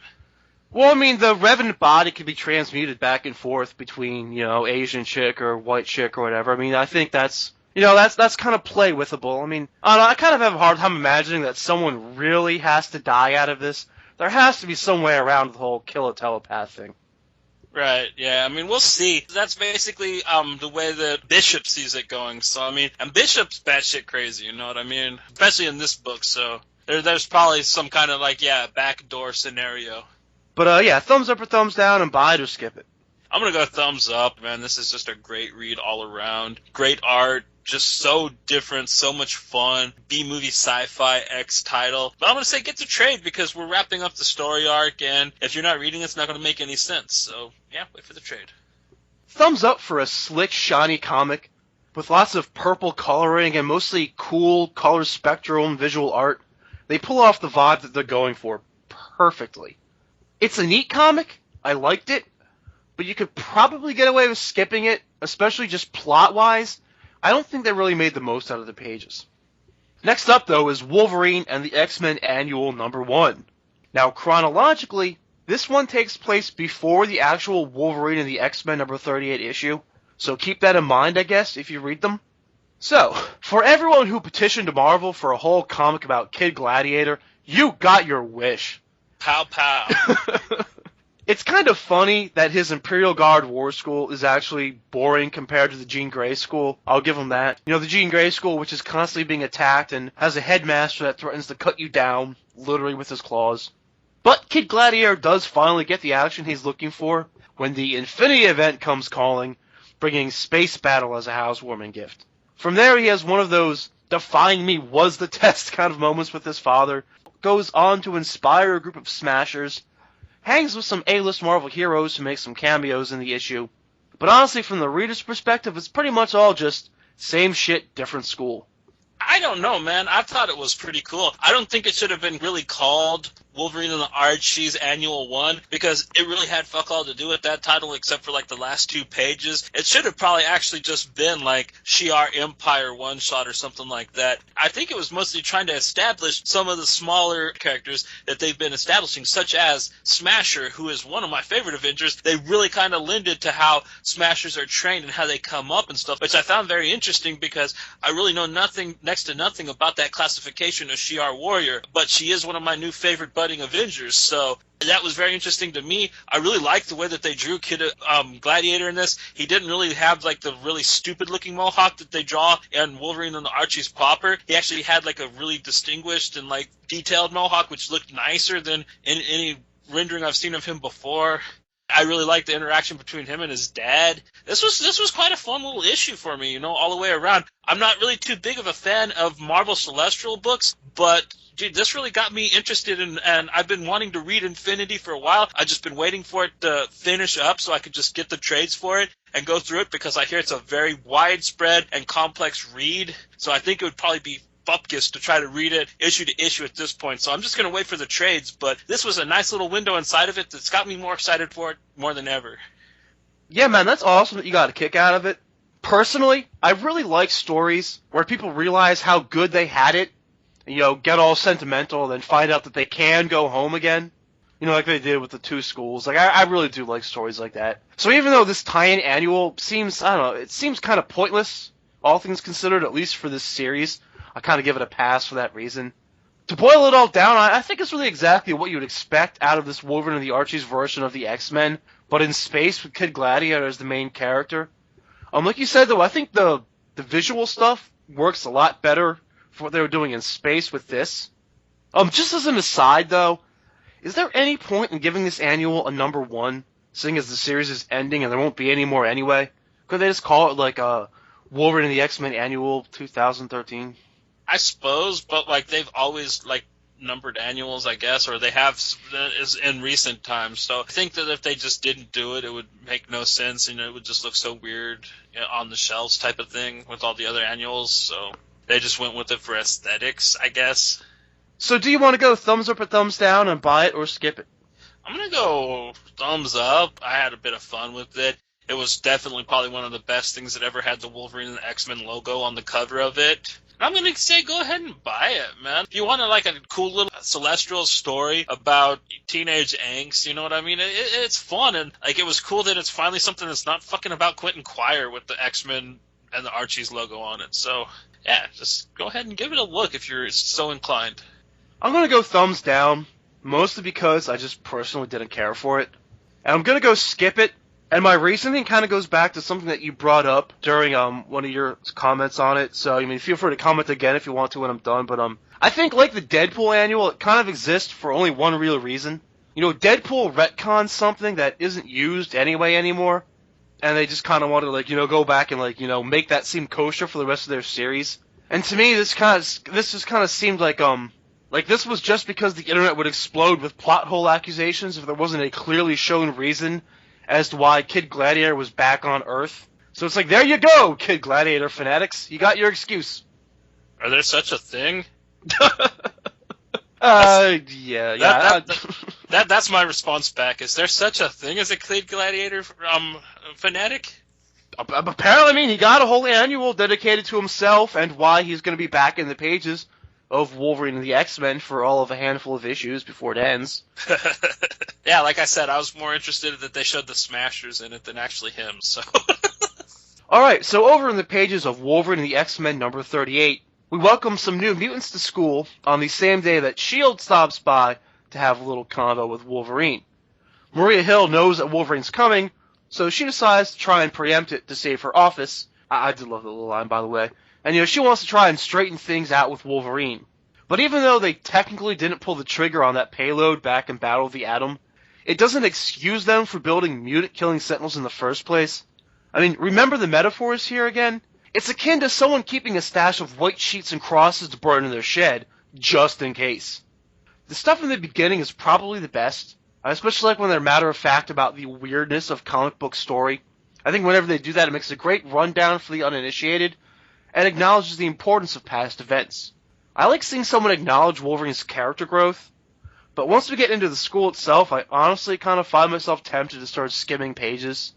Well, I mean, the Revenant body can be transmuted back and forth between, you know, Asian chick or white chick or whatever. I mean, I think that's kind of play-withable. I mean, I kind of have a hard time imagining that someone really has to die out of this. There has to be some way around the whole kill a telepath thing. Right, yeah, I mean, we'll see. That's basically the way that Bishop sees it going. So, I mean, and Bishop's batshit crazy, you know what I mean? Especially in this book, so there's probably some kind of, like, yeah, backdoor scenario. But, yeah, thumbs up or thumbs down, and buy it or skip it. I'm going to go thumbs up, man. This is just a great read all around. Great art, just so different, so much fun. B-movie sci-fi X title. But I'm going to say get the trade because we're wrapping up the story arc, and if you're not reading it, it's not going to make any sense. So, yeah, wait for the trade. Thumbs up for a slick, shiny comic with lots of purple coloring and mostly cool color spectrum visual art. They pull off the vibe that they're going for perfectly. It's a neat comic. I liked it. But you could probably get away with skipping it, especially just plot-wise. I don't think they really made the most out of the pages. Next up, though, is Wolverine and the X-Men Annual #1. Now, chronologically, this one takes place before the actual Wolverine and the X-Men #38 issue, so keep that in mind, I guess, if you read them. So, for everyone who petitioned Marvel for a whole comic about Kid Gladiator, you got your wish. Pow pow. It's kind of funny that his Imperial Guard War School is actually boring compared to the Jean Grey School. I'll give him that. You know, the Jean Grey School, which is constantly being attacked and has a headmaster that threatens to cut you down, literally with his claws. But Kid Gladiator does finally get the action he's looking for when the Infinity event comes calling, bringing space battle as a housewarming gift. From there, he has one of those defying me was the test kind of moments with his father, goes on to inspire a group of smashers, hangs with some A-list Marvel heroes to make some cameos in the issue. But honestly, from the reader's perspective, it's pretty much all just same shit, different school. I don't know, man. I thought it was pretty cool. I don't think it should have been really called Wolverine and the Archies Annual 1 because it really had fuck all to do with that title except for like the last 2 pages. It should have probably actually just been like Shi'ar Empire one-shot or something like that. I think it was mostly trying to establish some of the smaller characters that they've been establishing, such as Smasher, who is one of my favorite Avengers. They really kind of lended to how Smashers are trained and how they come up and stuff, which I found very interesting because I really know next to nothing about that classification of Shi'ar Warrior, but she is one of my new favorite buddies Uncanny Avengers. So that was very interesting to me. I really liked the way that they drew Gladiator in this. He didn't really have like the really stupid looking mohawk that they draw in Wolverine and the Archies proper. He actually had like a really distinguished and like detailed mohawk, which looked nicer than in any rendering I've seen of him before. I really liked the interaction between him and his dad. This was quite a fun little issue for me, all the way around. I'm not really too big of a fan of Marvel Celestial books, but dude, this really got me interested in, and I've been wanting to read Infinity for a while. I've just been waiting for it to finish up so I could just get the trades for it and go through it, because I hear it's a very widespread and complex read. So I think it would probably be bupkis to try to read it issue to issue at this point. So I'm just going to wait for the trades, but this was a nice little window inside of it that's got me more excited for it more than ever. Yeah, man, that's awesome that you got a kick out of it. Personally, I really like stories where people realize how good they had it, get all sentimental, and then find out that they can go home again. Like they did with the two schools. Like, I really do like stories like that. So even though this tie-in annual seems, it seems kind of pointless, all things considered, at least for this series, I kind of give it a pass for that reason. To boil it all down, I think it's really exactly what you would expect out of this Wolverine and the Archies version of the X-Men, but in space with Kid Gladiator as the main character. Like you said, though, I think the visual stuff works a lot better for what they were doing in space with this. Just as an aside, though, is there any point in giving this annual a number 1, seeing as the series is ending and there won't be any more anyway? Could they just call it like a Wolverine and the X-Men Annual 2013? I suppose, but like they've always like numbered annuals, I guess, or they have in recent times. So I think that if they just didn't do it, it would make no sense. It would just look so weird on the shelves type of thing with all the other annuals. So they just went with it for aesthetics, I guess. So do you want to go thumbs up or thumbs down and buy it or skip it? I'm going to go thumbs up. I had a bit of fun with it. It was definitely probably one of the best things that ever had the Wolverine and the X-Men logo on the cover of it. I'm going to say go ahead and buy it, man. If you want like a cool little Celestial story about teenage angst, you know what I mean? It's fun, and like it was cool that it's finally something that's not fucking about Quentin Quire with the X-Men and the Archies logo on it. So, yeah, just go ahead and give it a look if you're so inclined. I'm going to go thumbs down, mostly because I just personally didn't care for it. And I'm going to go skip it. And my reasoning kind of goes back to something that you brought up during one of your comments on it. So, feel free to comment again if you want to when I'm done. But I think, like the Deadpool annual, it kind of exists for only one real reason. Deadpool retcons something that isn't used anyway anymore. And they just kind of want to, go back and, make that seem kosher for the rest of their series. And to me, this just kind of seemed like this was just because the internet would explode with plot hole accusations if there wasn't a clearly shown reason as to why Kid Gladiator was back on Earth. So it's like, there you go, Kid Gladiator fanatics. You got your excuse. Are there such a thing? Yeah. That's my response back. Is there such a thing as a Kid Gladiator fanatic? Apparently, he got a whole annual dedicated to himself and why he's going to be back in the pages of Wolverine and the X-Men for all of a handful of issues before it ends. Yeah, like I said, I was more interested that they showed the Smashers in it than actually him, so... Alright, so over in the pages of Wolverine and the X-Men number 38, we welcome some new mutants to school on the same day that S.H.I.E.L.D. stops by to have a little convo with Wolverine. Maria Hill knows that Wolverine's coming, so she decides to try and preempt it to save her office. I did love the little line, by the way. And, she wants to try and straighten things out with Wolverine. But even though they technically didn't pull the trigger on that payload back in Battle of the Atom, it doesn't excuse them for building mutant-killing Sentinels in the first place. Remember the metaphors here again? It's akin to someone keeping a stash of white sheets and crosses to burn in their shed, just in case. The stuff in the beginning is probably the best. I especially like when they're matter-of-fact about the weirdness of comic book story. I think whenever they do that, it makes a great rundown for the uninitiated, and acknowledges the importance of past events. I like seeing someone acknowledge Wolverine's character growth, but once we get into the school itself, I honestly kind of find myself tempted to start skimming pages.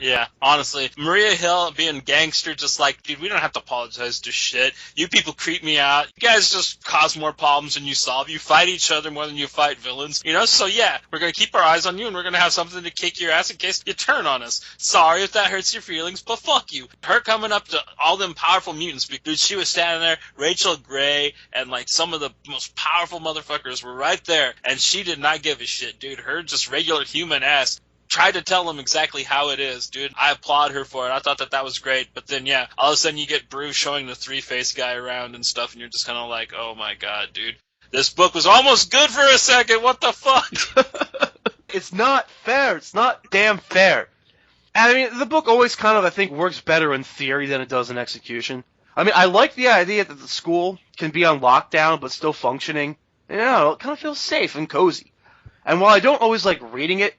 Yeah, honestly, Maria Hill being gangster, just like, dude, we don't have to apologize to shit. You people creep me out. You guys just cause more problems than you solve. You fight each other more than you fight villains. You know, so yeah, we're gonna keep our eyes on you, and we're gonna have something to kick your ass in case you turn on us. Sorry if that hurts your feelings, but fuck you. Her coming up to all them powerful mutants, dude, she was standing there, Rachel Gray, and like some of the most powerful motherfuckers were right there, and she did not give a shit, dude. Her just regular human ass tried to tell them exactly how it is, dude. I applaud her for it. I thought that was great. But then, yeah, all of a sudden you get Bruce showing the three-face guy around and stuff, and you're just kind of like, oh my god, dude. This book was almost good for a second. What the fuck? It's not fair. It's not damn fair. And I mean, the book always kind of, I think, works better in theory than it does in execution. I mean, I like the idea that the school can be on lockdown but still functioning. You know, it kind of feels safe and cozy. And while I don't always like reading it,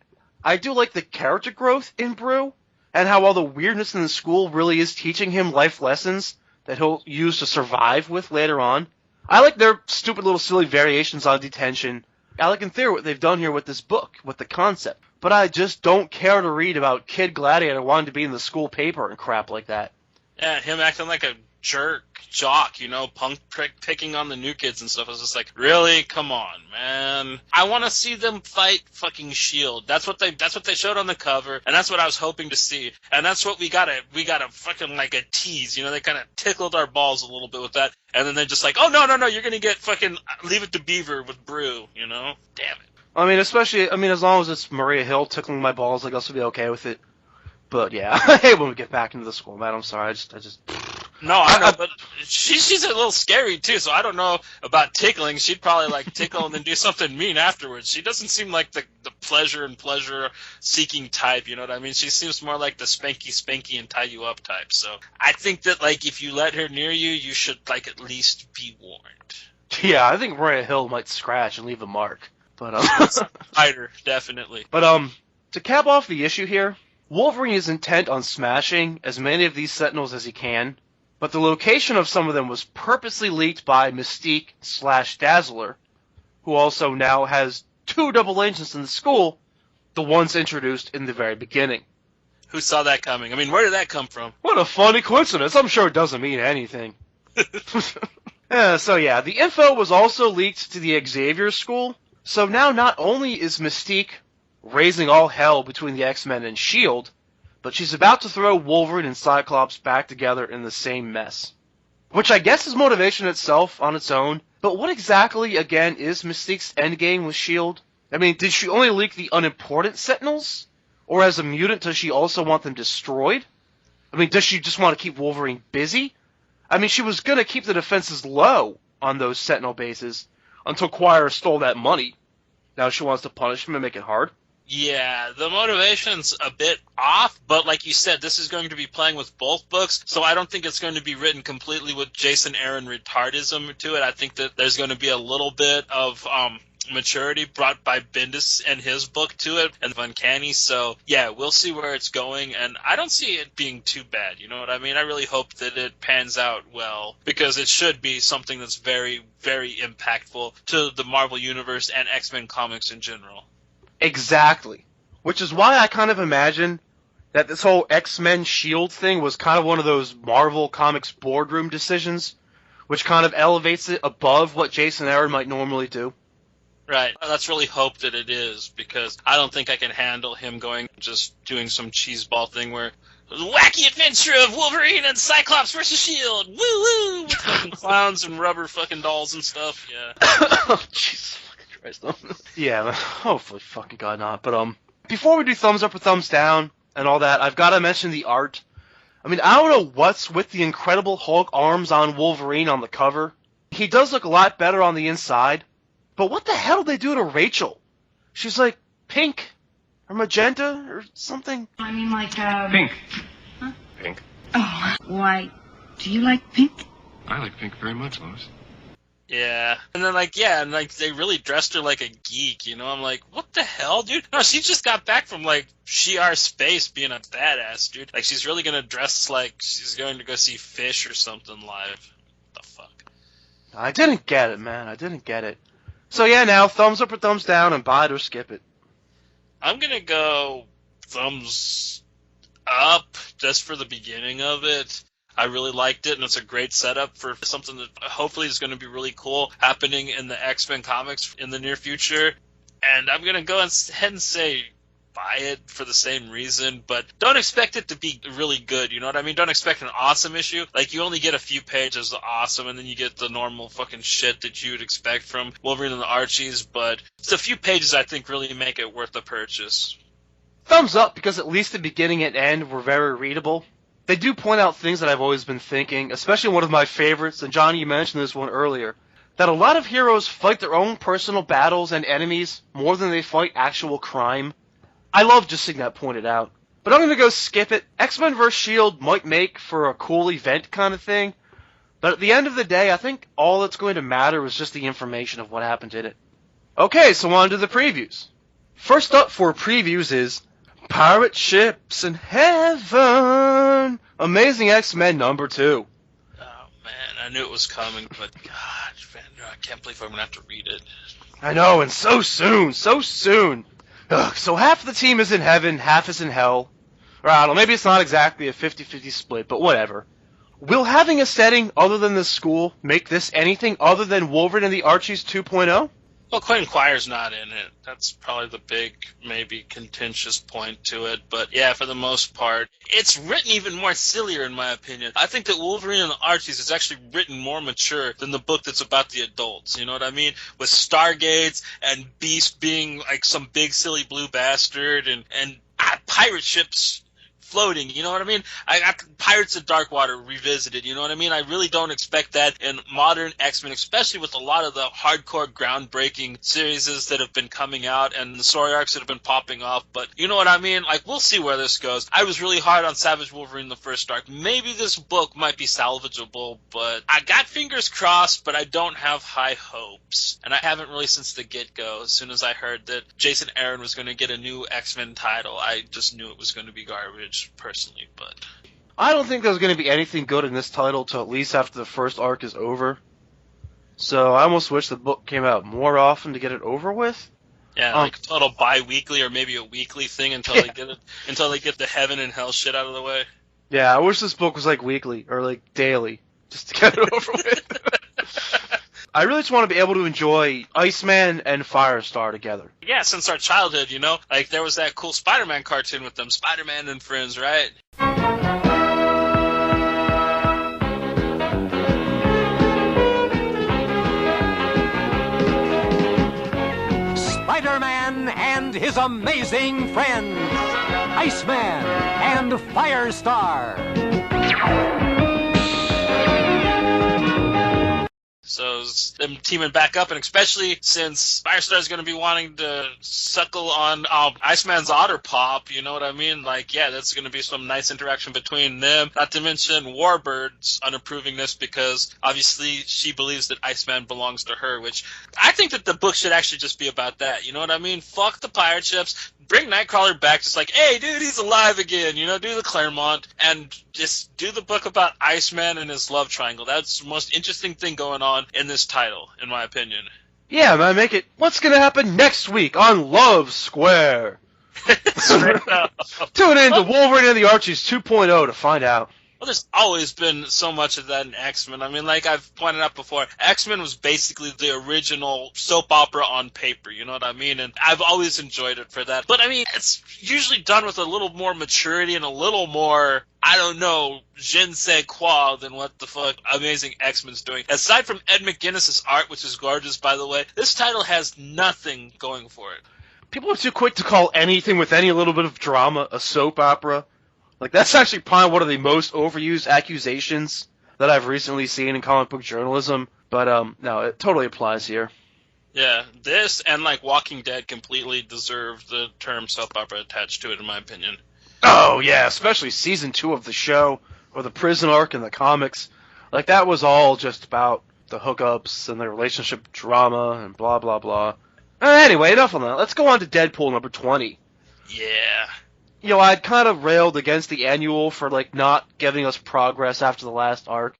I do like the character growth in Brew, and how all the weirdness in the school really is teaching him life lessons that he'll use to survive with later on. I like their stupid little silly variations on detention. I like in theory what they've done here with this book, with the concept. But I just don't care to read about Kid Gladiator wanting to be in the school paper and crap like that. Yeah, him acting like a jerk, jock, you know, punk picking on the new kids and stuff. I was just like, really? Come on, man. I want to see them fight fucking S.H.I.E.L.D. That's what they showed on the cover, and that's what I was hoping to see. And that's what we got a fucking like a tease, you know, they kind of tickled our balls a little bit with that. And then they're just like, oh, no, you're going to get fucking Leave It to Beaver with Brew, you know? Damn it. I mean, as long as it's Maria Hill tickling my balls, I guess I'll be okay with it. But yeah, I hate when we get back into the school, man. I'm sorry, I just... No, I know, but she's a little scary, too, so I don't know about tickling. She'd probably, like, tickle and then do something mean afterwards. She doesn't seem like the pleasure-seeking type, you know what I mean? She seems more like the spanky and tie-you-up type. So I think that, like, if you let her near you, you should, like, at least be warned. Yeah, I think Maria Hill might scratch and leave a mark. But, Spider, definitely. But, to cap off the issue here, Wolverine is intent on smashing as many of these Sentinels as he can, but the location of some of them was purposely leaked by Mystique/Dazzler, who also now has 2 double agents in the school, the ones introduced in the very beginning. Who saw that coming? I mean, where did that come from? What a funny coincidence. I'm sure it doesn't mean anything. So yeah, the info was also leaked to the Xavier School, so now not only is Mystique raising all hell between the X-Men and S.H.I.E.L.D., but she's about to throw Wolverine and Cyclops back together in the same mess. Which I guess is motivation itself on its own, but what exactly, again, is Mystique's endgame with S.H.I.E.L.D.? I mean, did she only leak the unimportant Sentinels? Or as a mutant, does she also want them destroyed? I mean, does she just want to keep Wolverine busy? I mean, she was going to keep the defenses low on those Sentinel bases until Quire stole that money. Now she wants to punish him and make it hard. Yeah, the motivation's a bit off, but like you said, this is going to be playing with both books, so I don't think it's going to be written completely with Jason Aaron retardism to it. I think that there's going to be a little bit of maturity brought by Bendis and his book to it, and Uncanny, so yeah, we'll see where it's going, and I don't see it being too bad, you know what I mean? I really hope that it pans out well, because it should be something that's very, very impactful to the Marvel Universe and X-Men comics in general. Exactly. Which is why I kind of imagine that this whole X-Men S.H.I.E.L.D. thing was kind of one of those Marvel Comics boardroom decisions, which kind of elevates it above what Jason Aaron might normally do. Right. Let's really hope that it is, because I don't think I can handle him just doing some cheeseball thing where the wacky adventure of Wolverine and Cyclops versus S.H.I.E.L.D. Woo-woo! With fucking clowns and rubber fucking dolls and stuff. Yeah. Oh, Jesus. Yeah, hopefully fucking God not. But before we do thumbs up or thumbs down and all that, I've got to mention the art. I mean, I don't know what's with the Incredible Hulk arms on Wolverine on the cover. He does look a lot better on the inside. But what the hell did they do to Rachel? She's like pink or magenta or something. I mean, like, Pink. Huh? Pink. Oh, why? Do you like pink? I like pink very much, Lois. Yeah. And then, they really dressed her like a geek, you know? I'm like, what the hell, dude? No, she just got back from, Shi'ar Space being a badass, dude. Like, she's really gonna dress like she's going to go see Fish or something live. What the fuck? I didn't get it, man. I didn't get it. So yeah, now, thumbs up or thumbs down, and buy it or skip it. I'm gonna go thumbs up just for the beginning of it. I really liked it, and it's a great setup for something that hopefully is going to be really cool happening in the X-Men comics in the near future. And I'm going to go ahead and say buy it for the same reason, but don't expect it to be really good, you know what I mean? Don't expect an awesome issue. Like, you only get a few pages of awesome, and then you get the normal fucking shit that you would expect from Wolverine and the Archies, but it's a few pages I think really make it worth the purchase. Thumbs up, because at least the beginning and end were very readable. They do point out things that I've always been thinking, especially one of my favorites, and Johnny, you mentioned this one earlier, that a lot of heroes fight their own personal battles and enemies more than they fight actual crime. I love just seeing that pointed out. But I'm going to go skip it. X-Men vs. S.H.I.E.L.D. might make for a cool event kind of thing, but at the end of the day, I think all that's going to matter is just the information of what happened in it. Okay, so on to the previews. First up for previews is Pirate Ships in Heaven! Amazing X-Men number 2. Oh, man, I knew it was coming, but God, man, I can't believe I'm going to have to read it. I know, and so soon, so soon. Ugh, so half the team is in heaven, half is in hell. Or I don't know, maybe it's not exactly a 50-50 split, but whatever. Will having a setting other than the school make this anything other than Wolverine and the Archies 2.0? Well, Quentin Quire's not in it. That's probably the big, maybe contentious point to it. But yeah, for the most part, it's written even more sillier in my opinion. I think that Wolverine and the Archies is actually written more mature than the book that's about the adults. You know what I mean? With Stargates and Beast being like some big silly blue bastard and pirate ships floating, you know what I mean? I got Pirates of Darkwater revisited, you know what I mean? I really don't expect that in modern X-Men, especially with a lot of the hardcore groundbreaking series that have been coming out and the story arcs that have been popping off, but you know what I mean? Like, we'll see where this goes. I was really hard on Savage Wolverine the first arc. Maybe this book might be salvageable, but I got fingers crossed, but I don't have high hopes. And I haven't really since the get-go. As soon as I heard that Jason Aaron was going to get a new X-Men title, I just knew it was going to be garbage. Personally, but I don't think there's going to be anything good in this title till at least after the first arc is over. So I almost wish the book came out more often to get it over with. Yeah, like a total bi-weekly or maybe a weekly thing until they get the heaven and hell shit out of the way. Yeah, I wish this book was like weekly or like daily just to get it over with. I really just want to be able to enjoy Iceman and Firestar together. Yeah, since our childhood, you know? Like, there was that cool Spider-Man cartoon with them, Spider-Man and Friends, right? Spider-Man and his amazing friends, Iceman and Firestar. So them teaming back up, and especially since Firestar's going to be wanting to suckle on Iceman's otter pop, you know what I mean? Like, yeah, that's going to be some nice interaction between them. Not to mention Warbird's unapprovingness, because obviously she believes that Iceman belongs to her, which I think that the book should actually just be about that. You know what I mean? Fuck the pirate ships. Bring Nightcrawler back, just like, hey, dude, he's alive again, you know, do the Claremont, and just do the book about Iceman and his love triangle. That's the most interesting thing going on in this title, in my opinion. Yeah, man, make it, what's gonna happen next week on Love Square? Tune in to Wolverine and the Archies 2.0 to find out. Well, there's always been so much of that in X-Men. I mean, like I've pointed out before, X-Men was basically the original soap opera on paper, you know what I mean? And I've always enjoyed it for that. But, I mean, it's usually done with a little more maturity and a little more, I don't know, je ne sais quoi than what the fuck Amazing X-Men's doing. Aside from Ed McGuinness's art, which is gorgeous, by the way, this title has nothing going for it. People are too quick to call anything with any little bit of drama a soap opera. Like, that's actually probably one of the most overused accusations that I've recently seen in comic book journalism. But, no, it totally applies here. Yeah, this and, like, Walking Dead completely deserve the term soap opera attached to it, in my opinion. Oh, yeah, especially Season 2 of the show, or the prison arc in the comics. Like, that was all just about the hookups and the relationship drama and blah, blah, blah. Anyway, enough on that. Let's go on to Deadpool number 20. Yeah. You know, I'd kind of railed against the annual for, like, not giving us progress after the last arc.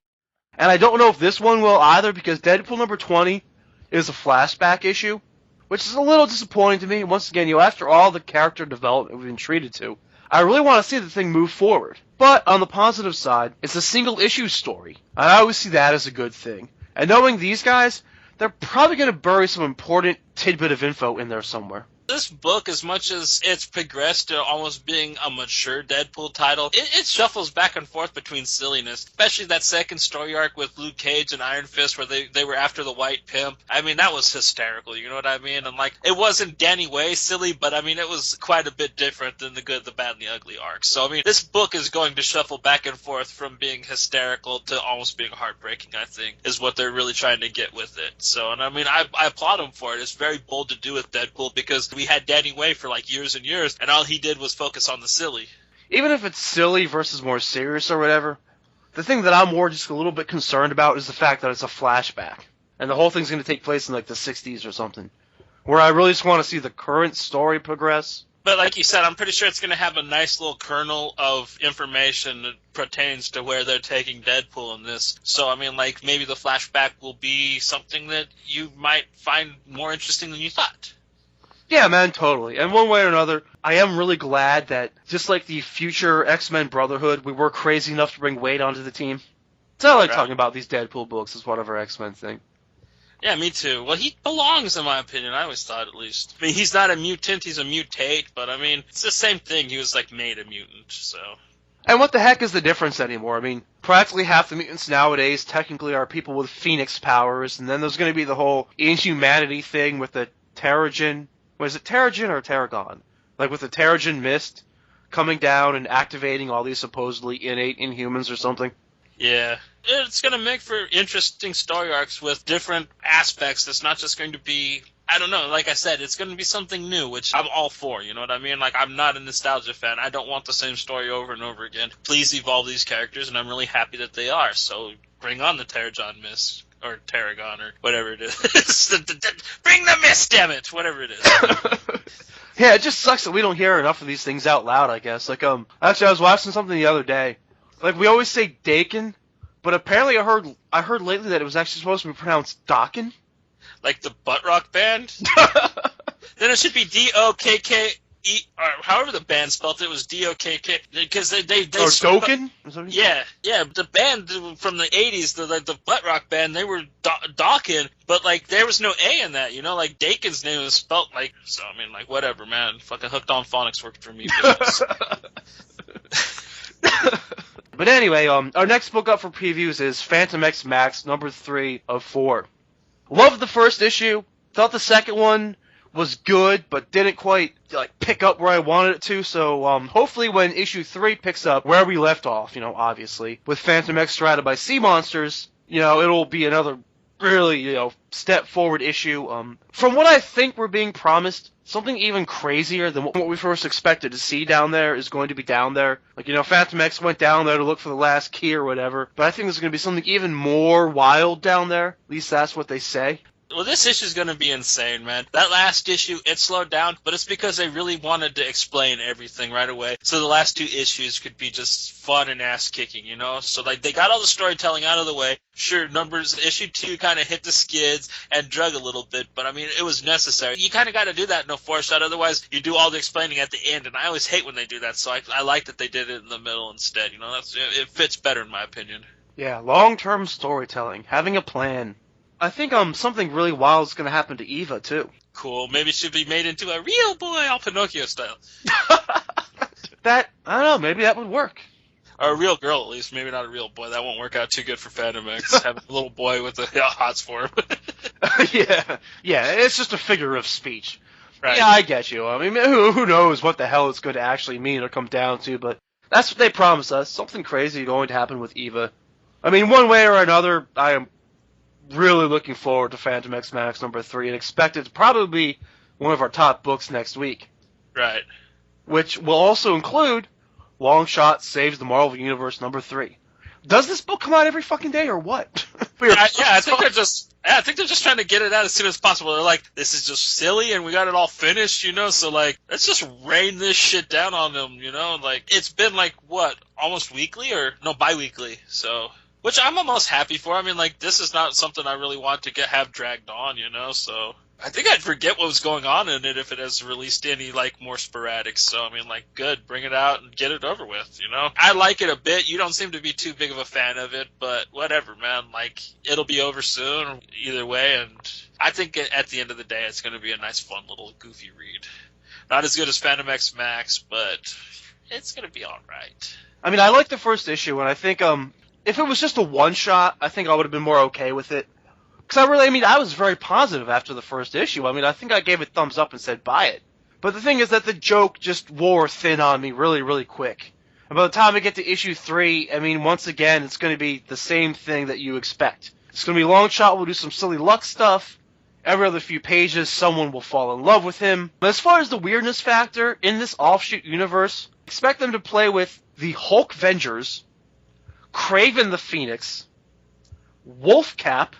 And I don't know if this one will either, because Deadpool number 20 is a flashback issue, which is a little disappointing to me. Once again, you know, after all the character development we've been treated to, I really want to see the thing move forward. But on the positive side, it's a single issue story. I always see that as a good thing. And knowing these guys, they're probably going to bury some important tidbit of info in there somewhere. This book, as much as it's progressed to almost being a mature Deadpool title, it shuffles back and forth between silliness, especially that second story arc with Luke Cage and Iron Fist where they were after the White Pimp. I mean, that was hysterical, you know what I mean? And, like, it wasn't Danny Way silly, but, I mean, it was quite a bit different than the Good, the Bad, and the Ugly arc. So, I mean, this book is going to shuffle back and forth from being hysterical to almost being heartbreaking, I think, is what they're really trying to get with it. So, and I mean, I applaud them for it. It's very bold to do with Deadpool because we had Danny Way for like years and years, and all he did was focus on the silly. Even if it's silly versus more serious or whatever, the thing that I'm more just a little bit concerned about is the fact that it's a flashback. And the whole thing's going to take place in like the 60s or something. Where I really just want to see the current story progress. But like you said, I'm pretty sure it's going to have a nice little kernel of information that pertains to where they're taking Deadpool in this. So, I mean, like, maybe the flashback will be something that you might find more interesting than you thought. Yeah, man, totally. And one way or another, I am really glad that, just like the future X-Men Brotherhood, we were crazy enough to bring Wade onto the team. So I like talking about these Deadpool books as one of our X-Men thing. Yeah, me too. Well, he belongs, in my opinion. I always thought, at least. I mean, he's not a mutant, he's a mutate, but, I mean, it's the same thing. He was, like, made a mutant, so... And what the heck is the difference anymore? I mean, practically half the mutants nowadays technically are people with Phoenix powers, and then there's going to be the whole inhumanity thing with the Terrigen... Was it Terrigen or Terrigon? Like with the Terrigen mist coming down and activating all these supposedly innate Inhumans or something? Yeah. It's going to make for interesting story arcs with different aspects. It's not just going to be, I don't know, like I said, it's going to be something new, which I'm all for, you know what I mean? Like, I'm not a nostalgia fan. I don't want the same story over and over again. Please evolve these characters, and I'm really happy that they are. So bring on the Terrigen mist. Or Tarragon, or whatever it is. Bring the mist, damn it! Whatever it is. Yeah, it just sucks that we don't hear enough of these things out loud, I guess. Like, actually, I was watching something the other day. Like, we always say Dakin, but apparently I heard lately that it was actually supposed to be pronounced Dokken. Like the butt rock band? Then it should be D-O-K-K... or however the band spelled it, was D-O-K-K, because they or Dokken? Yeah, the band from the 80s, the butt rock band, they were Dawkin, but, like, there was no A in that, you know, like, Dakin's name was spelt, like, so, I mean, like, whatever, man, fucking Hooked on Phonics worked for me. But anyway, our next book up for previews is Phantom X Max, number 3 of 4. Loved the first issue, thought the second one was good, but didn't quite like pick up where I wanted it to, so hopefully when issue 3 picks up where we left off, you know, obviously, with Phantom X surrounded by sea monsters, you know, it'll be another really, you know, step forward issue. From what I think we're being promised, something even crazier than what we first expected to see down there is going to be down there. Like, you know, Phantom X went down there to look for the last key or whatever, but I think there's going to be something even more wild down there. At least that's what they say. Well, this issue is going to be insane, man. That last issue, it slowed down, but it's because they really wanted to explain everything right away. So the last 2 issues could be just fun and ass-kicking, you know? So, like, they got all the storytelling out of the way. Sure, issue 2 kind of hit the skids and drug a little bit, but, I mean, it was necessary. You kind of got to do that in a 4-shot, otherwise you do all the explaining at the end, and I always hate when they do that, so I like that they did it in the middle instead, you know? It fits better, in my opinion. Yeah, long-term storytelling, having a plan. I think something really wild is going to happen to Eva, too. Cool. Maybe it should be made into a real boy, all Pinocchio style. I don't know, maybe that would work. Or a real girl, at least. Maybe not a real boy. That won't work out too good for Phantom X. Have a little boy with the hots for him. Yeah, it's just a figure of speech. Right. Yeah, I get you. I mean, who knows what the hell it's going to actually mean or come down to, but that's what they promised us. Something crazy going to happen with Eva. I mean, one way or another, I am really looking forward to Phantom X Max number 3 and expect it to probably be one of our top books next week. Right. Which will also include Long Shot Saves the Marvel Universe number 3. Does this book come out every fucking day or what? I think they're just trying to get it out as soon as possible. They're like, this is just silly and we got it all finished, you know, so like, let's just rain this shit down on them, you know, like, it's been like, what, almost weekly bi-weekly, so... Which I'm almost happy for. I mean, like, this is not something I really want to have dragged on, you know, so... I think I'd forget what was going on in it if it has released any, like, more sporadic. So, I mean, like, good, bring it out and get it over with, you know? I like it a bit. You don't seem to be too big of a fan of it, but whatever, man. Like, it'll be over soon, either way, and I think at the end of the day, it's going to be a nice, fun, little goofy read. Not as good as Phantom X Max, but it's going to be alright. I mean, I like the first issue, and I think, if it was just a one-shot, I think I would have been more okay with it. Because I was very positive after the first issue. I mean, I think I gave it thumbs up and said buy it. But the thing is that the joke just wore thin on me really, really quick. And by the time I get to issue 3, I mean, once again, it's going to be the same thing that you expect. It's going to be long shot, we'll do some silly luck stuff. Every other few pages, someone will fall in love with him. But as far as the weirdness factor, in this offshoot universe, expect them to play with the Hulk Avengers, Kraven the Phoenix, Wolfcap,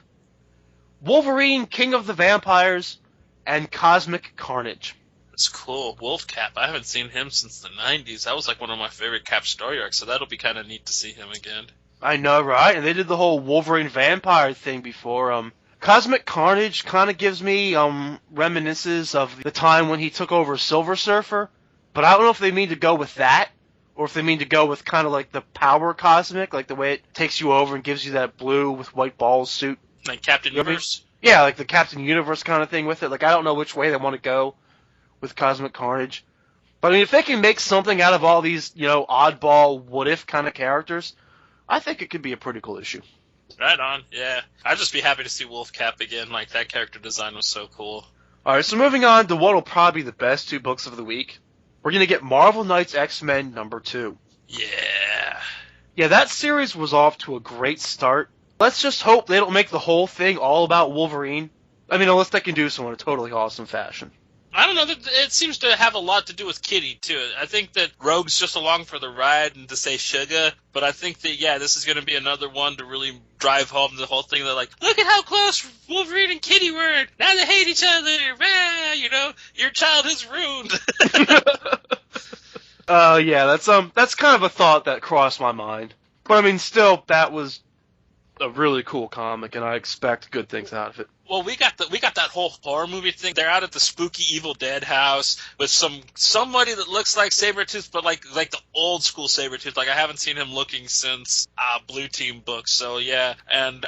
Wolverine, King of the Vampires, and Cosmic Carnage. That's cool. Wolfcap. I haven't seen him since the 90s. That was like one of my favorite Cap story arcs, so that'll be kind of neat to see him again. I know, right? And they did the whole Wolverine vampire thing before. Cosmic Carnage kind of gives me reminiscences of the time when he took over Silver Surfer, but I don't know if they mean to go with that, or if they mean to go with kind of like the Power Cosmic, like the way it takes you over and gives you that blue with white balls suit. Like Captain Universe? Yeah, like the Captain Universe kind of thing with it. Like, I don't know which way they want to go with Cosmic Carnage. But, I mean, if they can make something out of all these, you know, oddball, what-if kind of characters, I think it could be a pretty cool issue. Right on, yeah. I'd just be happy to see Wolfcap again. Like, that character design was so cool. Alright, so moving on to what will probably be the best 2 books of the week. We're going to get Marvel Knights X-Men number 2. Yeah. Yeah, that series was off to a great start. Let's just hope they don't make the whole thing all about Wolverine. I mean, unless they can do so in a totally awesome fashion. I don't know, it seems to have a lot to do with Kitty, too. I think that Rogue's just along for the ride and to say sugar, but I think that, yeah, this is going to be another one to really drive home the whole thing. They're like, look at how close Wolverine and Kitty were. Now they hate each other. Ah, you know, your child is ruined. Yeah, that's kind of a thought that crossed my mind. But, I mean, still, that was a really cool comic, and I expect good things out of it. Well, we got that whole horror movie thing. They're out at the spooky Evil Dead house with somebody that looks like Sabretooth, but like the old school Sabretooth. Like, I haven't seen him looking since Blue Team books. So yeah, and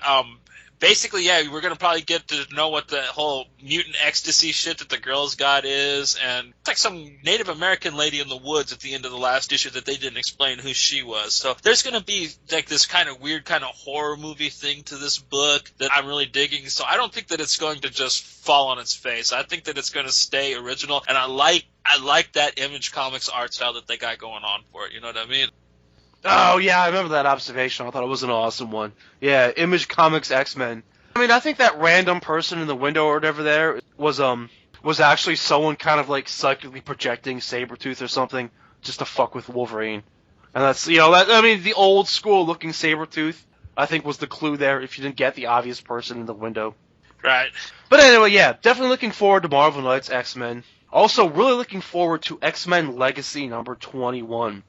basically, yeah, we're going to probably get to know what the whole mutant ecstasy shit that the girls got is, and it's like some Native American lady in the woods at the end of the last issue that they didn't explain who she was. So there's going to be like this kind of weird kind of horror movie thing to this book that I'm really digging. So I don't think that it's going to just fall on its face. I think that it's going to stay original, and I like that Image Comics art style that they got going on for it. You know what I mean? Oh, yeah, I remember that observation. I thought it was an awesome one. Yeah, Image Comics X-Men. I mean, I think that random person in the window or whatever there was actually someone kind of, like, psychically projecting Sabretooth or something just to fuck with Wolverine. And that's, you know, the old school looking Sabretooth, I think, was the clue there if you didn't get the obvious person in the window. Right. But anyway, yeah, definitely looking forward to Marvel Knights X-Men. Also, really looking forward to X-Men Legacy number 21.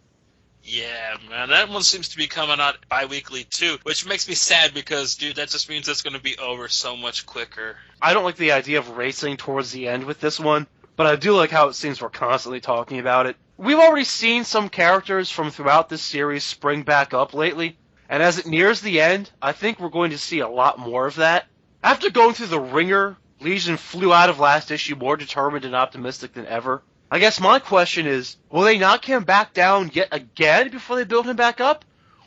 Yeah, man, that one seems to be coming out bi-weekly, too, which makes me sad because, dude, that just means it's going to be over so much quicker. I don't like the idea of racing towards the end with this one, but I do like how it seems we're constantly talking about it. We've already seen some characters from throughout this series spring back up lately, and as it nears the end, I think we're going to see a lot more of that. After going through the ringer, Legion flew out of last issue more determined and optimistic than ever. I guess my question is, will they knock him back down yet again before they build him back up?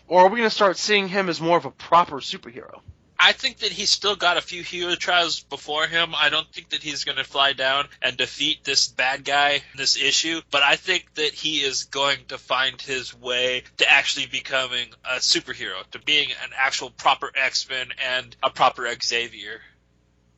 Or are we going to start seeing him as more of a proper superhero? I think that he's still got a few hero trials before him. I don't think that he's going to fly down and defeat this bad guy in this issue, but I think that he is going to find his way to actually becoming a superhero, to being an actual proper X-Men and a proper Xavier.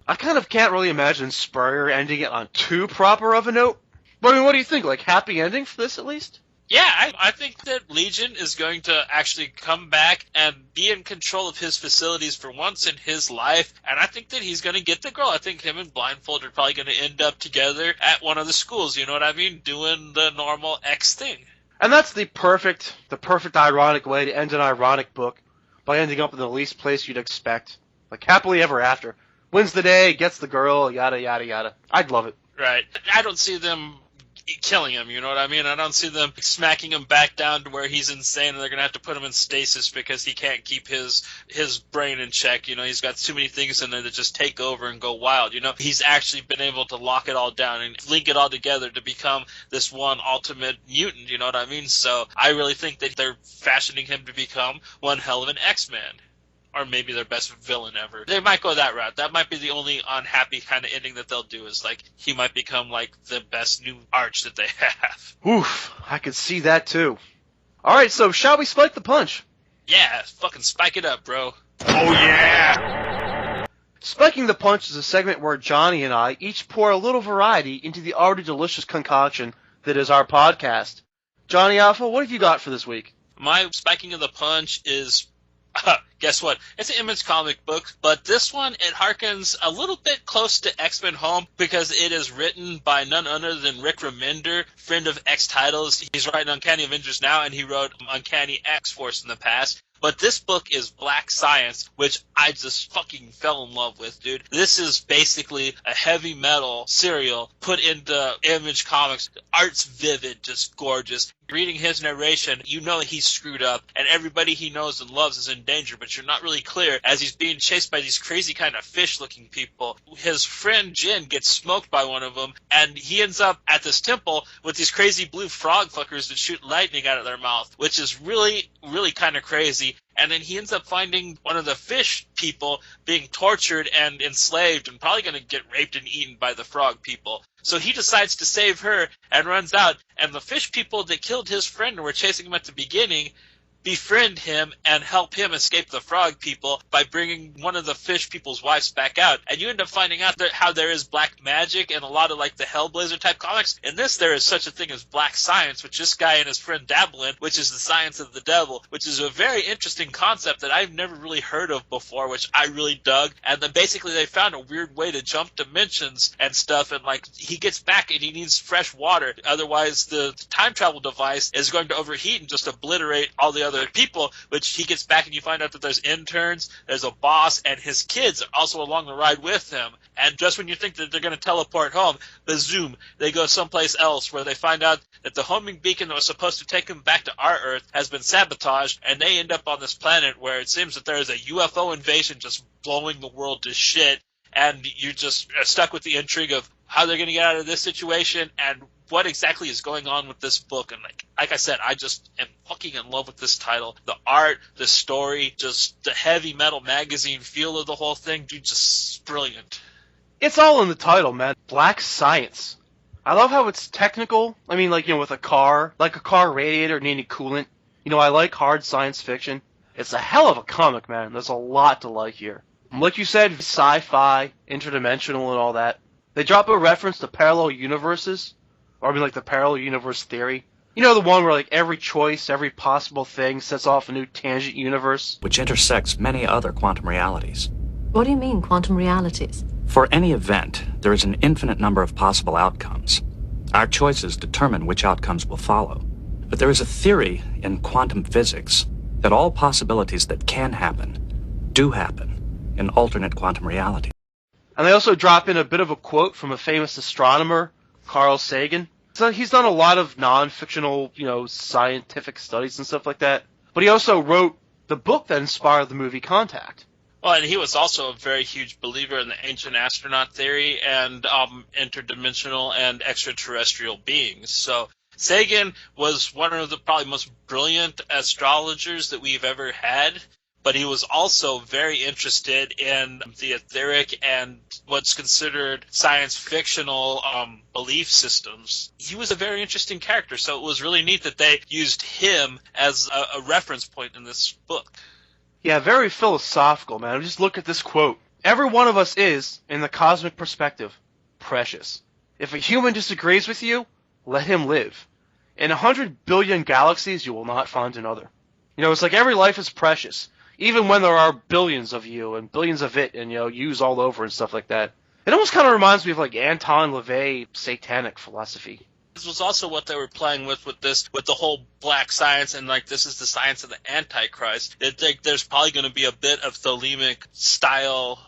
I kind of can't really imagine Spurrier ending it on too proper of a note. But I mean, what do you think? Like, happy ending for this, at least? Yeah, I think that Legion is going to actually come back and be in control of his facilities for once in his life, and I think that he's going to get the girl. I think him and Blindfold are probably going to end up together at one of the schools, you know what I mean? Doing the normal X thing. And that's the perfect ironic way to end an ironic book, by ending up in the least place you'd expect. Like, happily ever after. Wins the day, gets the girl, yada, yada, yada. I'd love it. Right. I don't see them killing him, you know what I mean? I don't see them smacking him back down to where he's insane and they're going to have to put him in stasis because he can't keep his brain in check. You know, he's got too many things in there that just take over and go wild. You know, he's actually been able to lock it all down and link it all together to become this one ultimate mutant, you know what I mean? So I really think that they're fashioning him to become one hell of an X-Man. Or maybe their best villain ever. They might go that route. That might be the only unhappy kind of ending that they'll do, is like he might become like the best new arch that they have. Oof, I could see that too. Alright, so shall we spike the punch? Yeah, fucking spike it up, bro. Oh, yeah! Spiking the punch is a segment where Johnny and I each pour a little variety into the already delicious concoction that is our podcast. Johnny Alpha, what have you got for this week? My spiking of the punch is... guess what? It's an Image comic book, but this one, it harkens a little bit close to X-Men Home because it is written by none other than Rick Remender, friend of X Titles. He's writing Uncanny Avengers now, and he wrote Uncanny X-Force in the past. But this book is Black Science, which I just fucking fell in love with, dude. This is basically a heavy metal serial put into Image Comics. Art's vivid, just gorgeous. Reading his narration, you know he's screwed up, and everybody he knows and loves is in danger, but you're not really clear as he's being chased by these crazy kind of fish-looking people. His friend Jin gets smoked by one of them, and he ends up at this temple with these crazy blue frog fuckers that shoot lightning out of their mouth, which is really, really kind of crazy. And then he ends up finding one of the fish people being tortured and enslaved and probably going to get raped and eaten by the frog people. So he decides to save her and runs out, and the fish people that killed his friend and were chasing him at the beginning befriend him and help him escape the frog people by bringing one of the fish people's wives back out. And you end up finding out that how there is black magic and a lot of like the Hellblazer type comics. In this, there is such a thing as black science, which this guy and his friend dabble in, which is the science of the devil, which is a very interesting concept that I've never really heard of before, which I really dug. And then basically they found a weird way to jump dimensions and stuff, and like he gets back and he needs fresh water. Otherwise, the time travel device is going to overheat and just obliterate all the other people, which he gets back and you find out that there's interns, there's a boss, and his kids are also along the ride with him. And just when you think that they're going to teleport home, bazoom, they go someplace else where they find out that the homing beacon that was supposed to take them back to our Earth has been sabotaged, and they end up on this planet where it seems that there is a UFO invasion just blowing the world to shit, and you're just stuck with the intrigue of how they're going to get out of this situation and what exactly is going on with this book. And like I said, I just am fucking in love with this title. The art, the story, just the heavy metal magazine feel of the whole thing, dude, just brilliant. It's all in the title, man. Black Science. I love how it's technical. I mean, like, you know, with a car, like a car radiator needing coolant. You know, I like hard science fiction. It's a hell of a comic, man. There's a lot to like here. Like you said, sci-fi, interdimensional and all that. They drop a reference to parallel universes. Or I mean, like the parallel universe theory. You know, the one where like every choice, every possible thing sets off a new tangent universe? Which intersects many other quantum realities. What do you mean, quantum realities? For any event, there is an infinite number of possible outcomes. Our choices determine which outcomes will follow. But there is a theory in quantum physics that all possibilities that can happen do happen in alternate quantum realities. And they also drop in a bit of a quote from a famous astronomer, Carl Sagan. So he's done a lot of non-fictional, you know, scientific studies and stuff like that. But he also wrote the book that inspired the movie Contact. Well, and he was also a very huge believer in the ancient astronaut theory and interdimensional and extraterrestrial beings. So Sagan was one of the probably most brilliant astrologers that we've ever had. But he was also very interested in the etheric and what's considered science fictional belief systems. He was a very interesting character, so it was really neat that they used him as a reference point in this book. Yeah, very philosophical, man. Just look at this quote. Every one of us is, in the cosmic perspective, precious. If a human disagrees with you, let him live. In 100 billion galaxies, you will not find another. You know, it's like every life is precious. Even when there are billions of you and billions of it and, you know, yous all over and stuff like that. It almost kind of reminds me of, like, Anton LaVey satanic philosophy. This was also what they were playing with the whole black science, and like this is the science of the Antichrist. There's probably going to be a bit of thelemic style,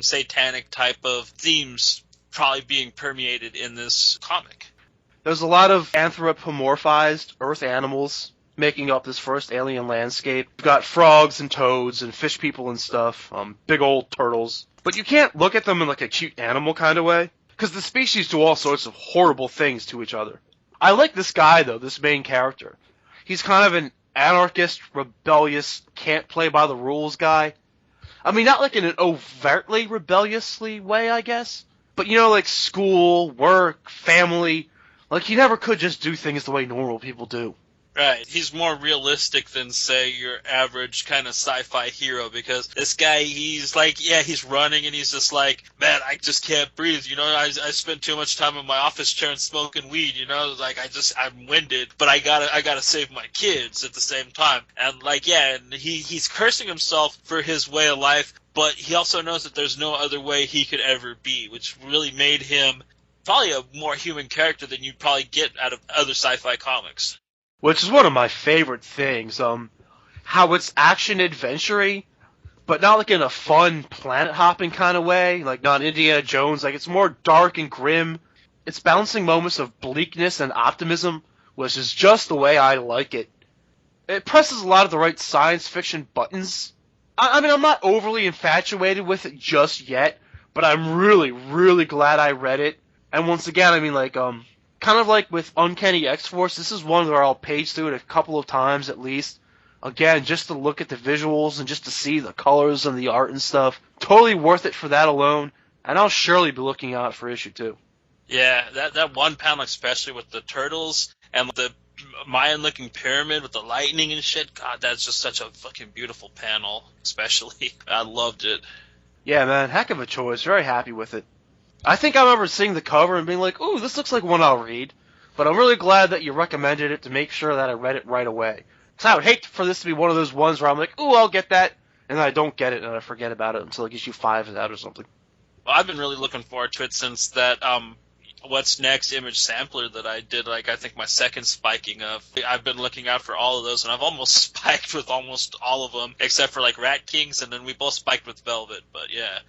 satanic type of themes probably being permeated in this comic. There's a lot of anthropomorphized Earth animals making up this first alien landscape. You've got frogs and toads and fish people and stuff, big old turtles. But you can't look at them in like a cute animal kind of way, because the species do all sorts of horrible things to each other. I like this guy, though, this main character. He's kind of an anarchist, rebellious, can't play by the rules guy. I mean, not like in an overtly rebelliously way, I guess. But, you know, like school, work, family. Like, he never could just do things the way normal people do. Right. He's more realistic than, say, your average kind of sci-fi hero, because this guy, he's like, yeah, he's running and he's just like, man, I just can't breathe, you know, I spend too much time in my office chair and smoking weed, you know, like I'm winded, but I gotta save my kids at the same time. And like, yeah, and he's cursing himself for his way of life, but he also knows that there's no other way he could ever be, which really made him probably a more human character than you'd probably get out of other sci-fi comics. Which is one of my favorite things, how it's action-adventure-y, but not like in a fun, planet-hopping kind of way, like not Indiana Jones. Like, it's more dark and grim. It's balancing moments of bleakness and optimism, which is just the way I like it. It presses a lot of the right science fiction buttons. I mean, I'm not overly infatuated with it just yet, but I'm really, really glad I read it. And once again, I mean, like, kind of like with Uncanny X-Force, this is one where I'll page through it a couple of times at least. Again, just to look at the visuals and just to see the colors and the art and stuff. Totally worth it for that alone, and I'll surely be looking out for issue 2. Yeah, that one panel especially with the turtles and the Mayan-looking pyramid with the lightning and shit. God, that's just such a fucking beautiful panel, especially. I loved it. Yeah, man, heck of a choice. Very happy with it. I think I remember seeing the cover and being like, ooh, this looks like one I'll read. But I'm really glad that you recommended it to make sure that I read it right away. Because I would hate for this to be one of those ones where I'm like, ooh, I'll get that, and then I don't get it and I forget about it until like issue 5 is out or something. Well, I've been really looking forward to it since that What's Next image sampler that I did, like, I think my second spiking of. I've been looking out for all of those, and I've almost spiked with almost all of them, except for, like, Rat Kings, and then we both spiked with Velvet, but yeah.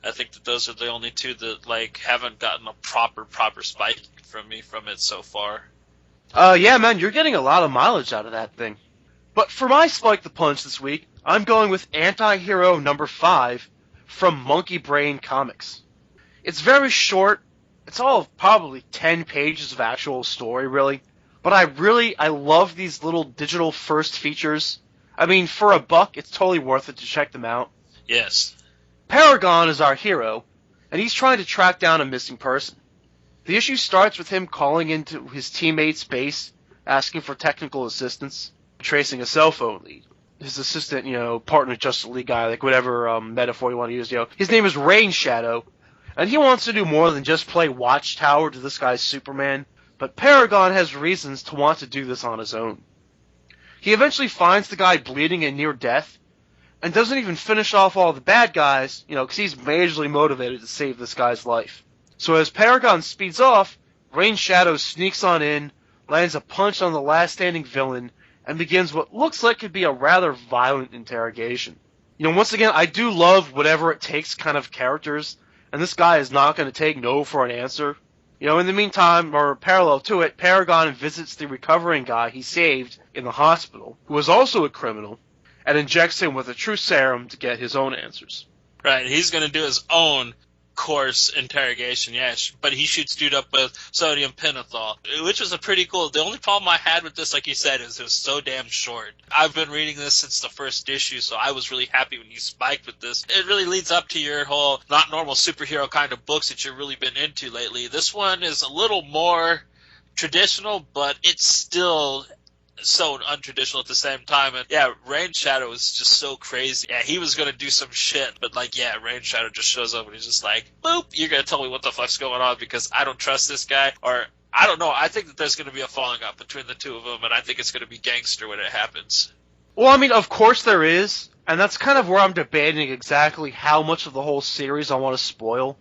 I think that those are the only two that, like, haven't gotten a proper spike from me from it so far. Yeah, man, you're getting a lot of mileage out of that thing. But for my Spike the Punch this week, I'm going with Anti-Hero number 5 from Monkey Brain Comics. It's very short. It's all of probably 10 pages of actual story, really. But I love these little digital first features. I mean, for $1, it's totally worth it to check them out. Yes. Paragon is our hero, and he's trying to track down a missing person. The issue starts with him calling into his teammate's base, asking for technical assistance, tracing a cell phone lead. His assistant, partner Justice League guy, like whatever metaphor you want to use, his name is Rain Shadow, and he wants to do more than just play Watchtower to this guy's Superman, but Paragon has reasons to want to do this on his own. He eventually finds the guy bleeding and near death, and doesn't even finish off all the bad guys, because he's majorly motivated to save this guy's life. So as Paragon speeds off, Rain Shadow sneaks on in, lands a punch on the last standing villain, and begins what looks like could be a rather violent interrogation. Once again, I do love whatever it takes kind of characters, and this guy is not going to take no for an answer. In the meantime, or parallel to it, Paragon visits the recovering guy he saved in the hospital, who is also a criminal, and injects him with a true serum to get his own answers. Right, he's going to do his own course interrogation, yes, but he shoots dude up with sodium pentothal, which was a pretty cool. The only problem I had with this, like you said, is it was so damn short. I've been reading this since the first issue, so I was really happy when you spiked with this. It really leads up to your whole not normal superhero kind of books that you've really been into lately. This one is a little more traditional, but it's still so untraditional at the same time. And yeah, Rain Shadow is just so crazy. Yeah, he was gonna do some shit, but Rain Shadow just shows up and he's just like, boop, you're gonna tell me what the fuck's going on because I don't trust this guy, or I don't know, I think that there's gonna be a falling out between the two of them, and I think it's gonna be gangster when it happens. Well, I mean, of course there is, and that's kind of where I'm debating exactly how much of the whole series I want to spoil.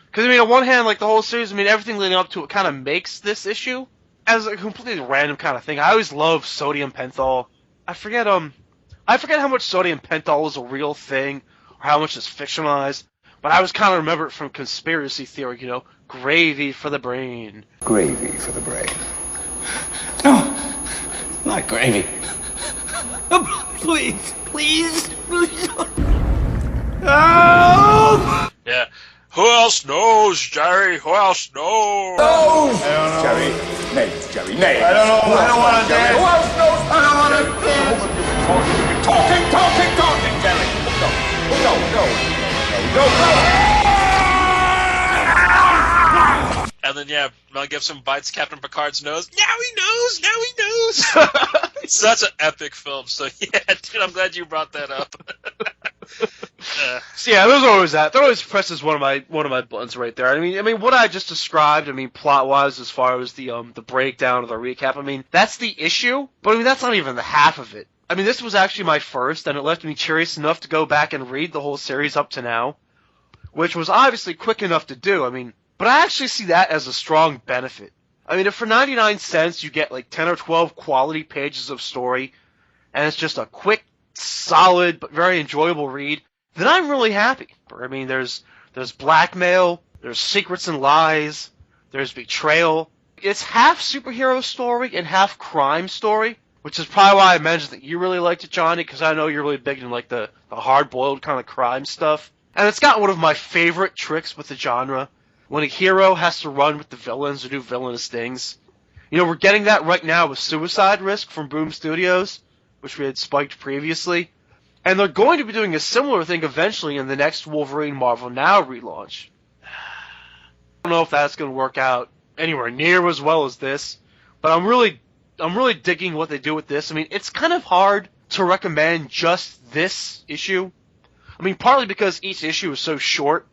Because, on one hand, the whole series, everything leading up to it kind of makes this issue. as a completely random kind of thing, I always love sodium penthol. I forget how much sodium penthol is a real thing, or how much is fictionalized, but I always kind of remember it from conspiracy theory, you know, gravy for the brain. Gravy for the brain. No, not gravy. Please, please, please. Oh! Yeah. Who else knows, Jerry? Who else knows? No! Jerry, names, Jerry, names. I don't know. I don't want to dance. Who else knows? I don't want to dance. Talking, Jerry. No. And then, yeah, Mel Gibson bites Captain Picard's nose. Now he knows! It's such an epic film, so yeah, dude, I'm glad you brought that up. So yeah, there's always that. That always presses one of my buttons right there. I mean, what I just described, plot-wise, as far as the breakdown or the recap, that's the issue, but that's not even the half of it. This was actually my first, and it left me curious enough to go back and read the whole series up to now, which was obviously quick enough to do, but I actually see that as a strong benefit. If for 99 cents you get like 10 or 12 quality pages of story, and it's just a quick, solid, but very enjoyable read, then I'm really happy. There's blackmail, there's secrets and lies, there's betrayal. It's half superhero story and half crime story, which is probably why I mentioned that you really liked it, Johnny, because I know you're really big in like the hard-boiled kind of crime stuff. And it's got one of my favorite tricks with the genre, when a hero has to run with the villains or do villainous things. We're getting that right now with Suicide Risk from Boom Studios, which we had spiked previously. And they're going to be doing a similar thing eventually in the next Wolverine Marvel Now relaunch. I don't know if that's going to work out anywhere near as well as this, but I'm really digging what they do with this. It's kind of hard to recommend just this issue. Partly because each issue is so short,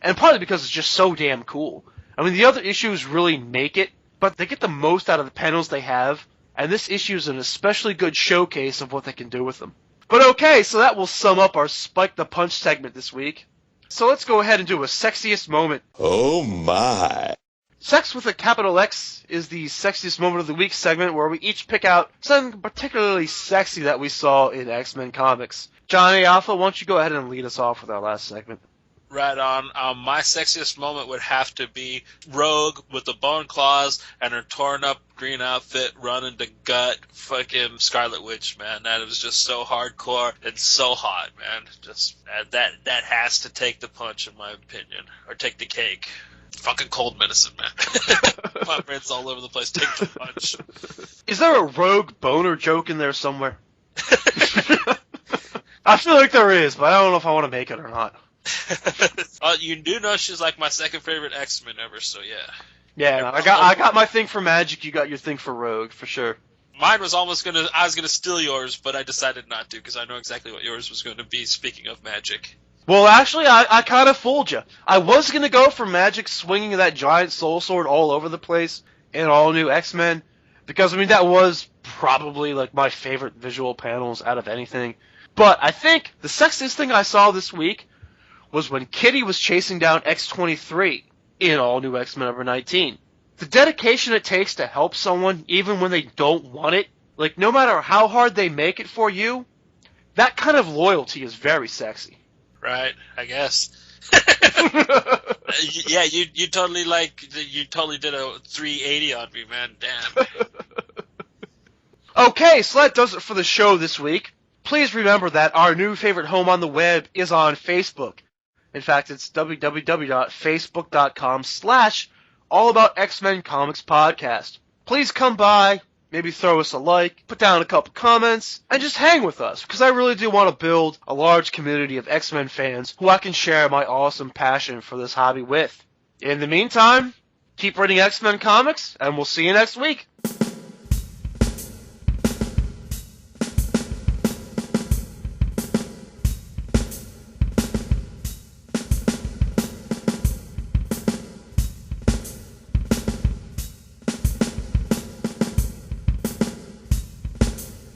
and partly because it's just so damn cool. The other issues really make it, but they get the most out of the panels they have, and this issue is an especially good showcase of what they can do with them. But okay, so that will sum up our Spike the Punch segment this week. So let's go ahead and do a sexiest moment. Oh my. Sex with a capital X is the sexiest moment of the week segment, where we each pick out something particularly sexy that we saw in X-Men comics. Johnny Alpha, why don't you go ahead and lead us off with our last segment? Right on. My sexiest moment would have to be Rogue with the bone claws and her torn up green outfit running to gut fucking Scarlet Witch, man. That was just so hardcore and so hot, man. Just that has to take the punch, in my opinion, or take the cake. Fucking cold medicine, man. My brain's all over the place. Take the punch. Is there a Rogue boner joke in there somewhere? I feel like there is, but I don't know if I want to make it or not. You do know she's like my second favorite X-Men ever, so yeah. Yeah, I got my thing for Magic, you got your thing for Rogue, for sure. Mine was I was gonna steal yours, but I decided not to, because I know exactly what yours was going to be, speaking of Magic. Well, actually, I kind of fooled you. I was going to go for Magic swinging that giant soul sword all over the place in all new X-Men, because, that was probably, like, my favorite visual panels out of anything. But I think the sexiest thing I saw this week was when Kitty was chasing down X-23 in all new X-Men number 19. The dedication it takes to help someone, even when they don't want it, like, no matter how hard they make it for you, that kind of loyalty is very sexy. Right, I guess. Yeah, you totally did a 380 on me, man. Damn. Okay, so that does it for the show this week. Please remember that our new favorite home on the web is on Facebook. In fact, it's www.facebook.com/allaboutxmencomics-podcast. Please come by, maybe throw us a like, put down a couple comments, and just hang with us, because I really do want to build a large community of X-Men fans who I can share my awesome passion for this hobby with. In the meantime, keep reading X-Men comics, and we'll see you next week.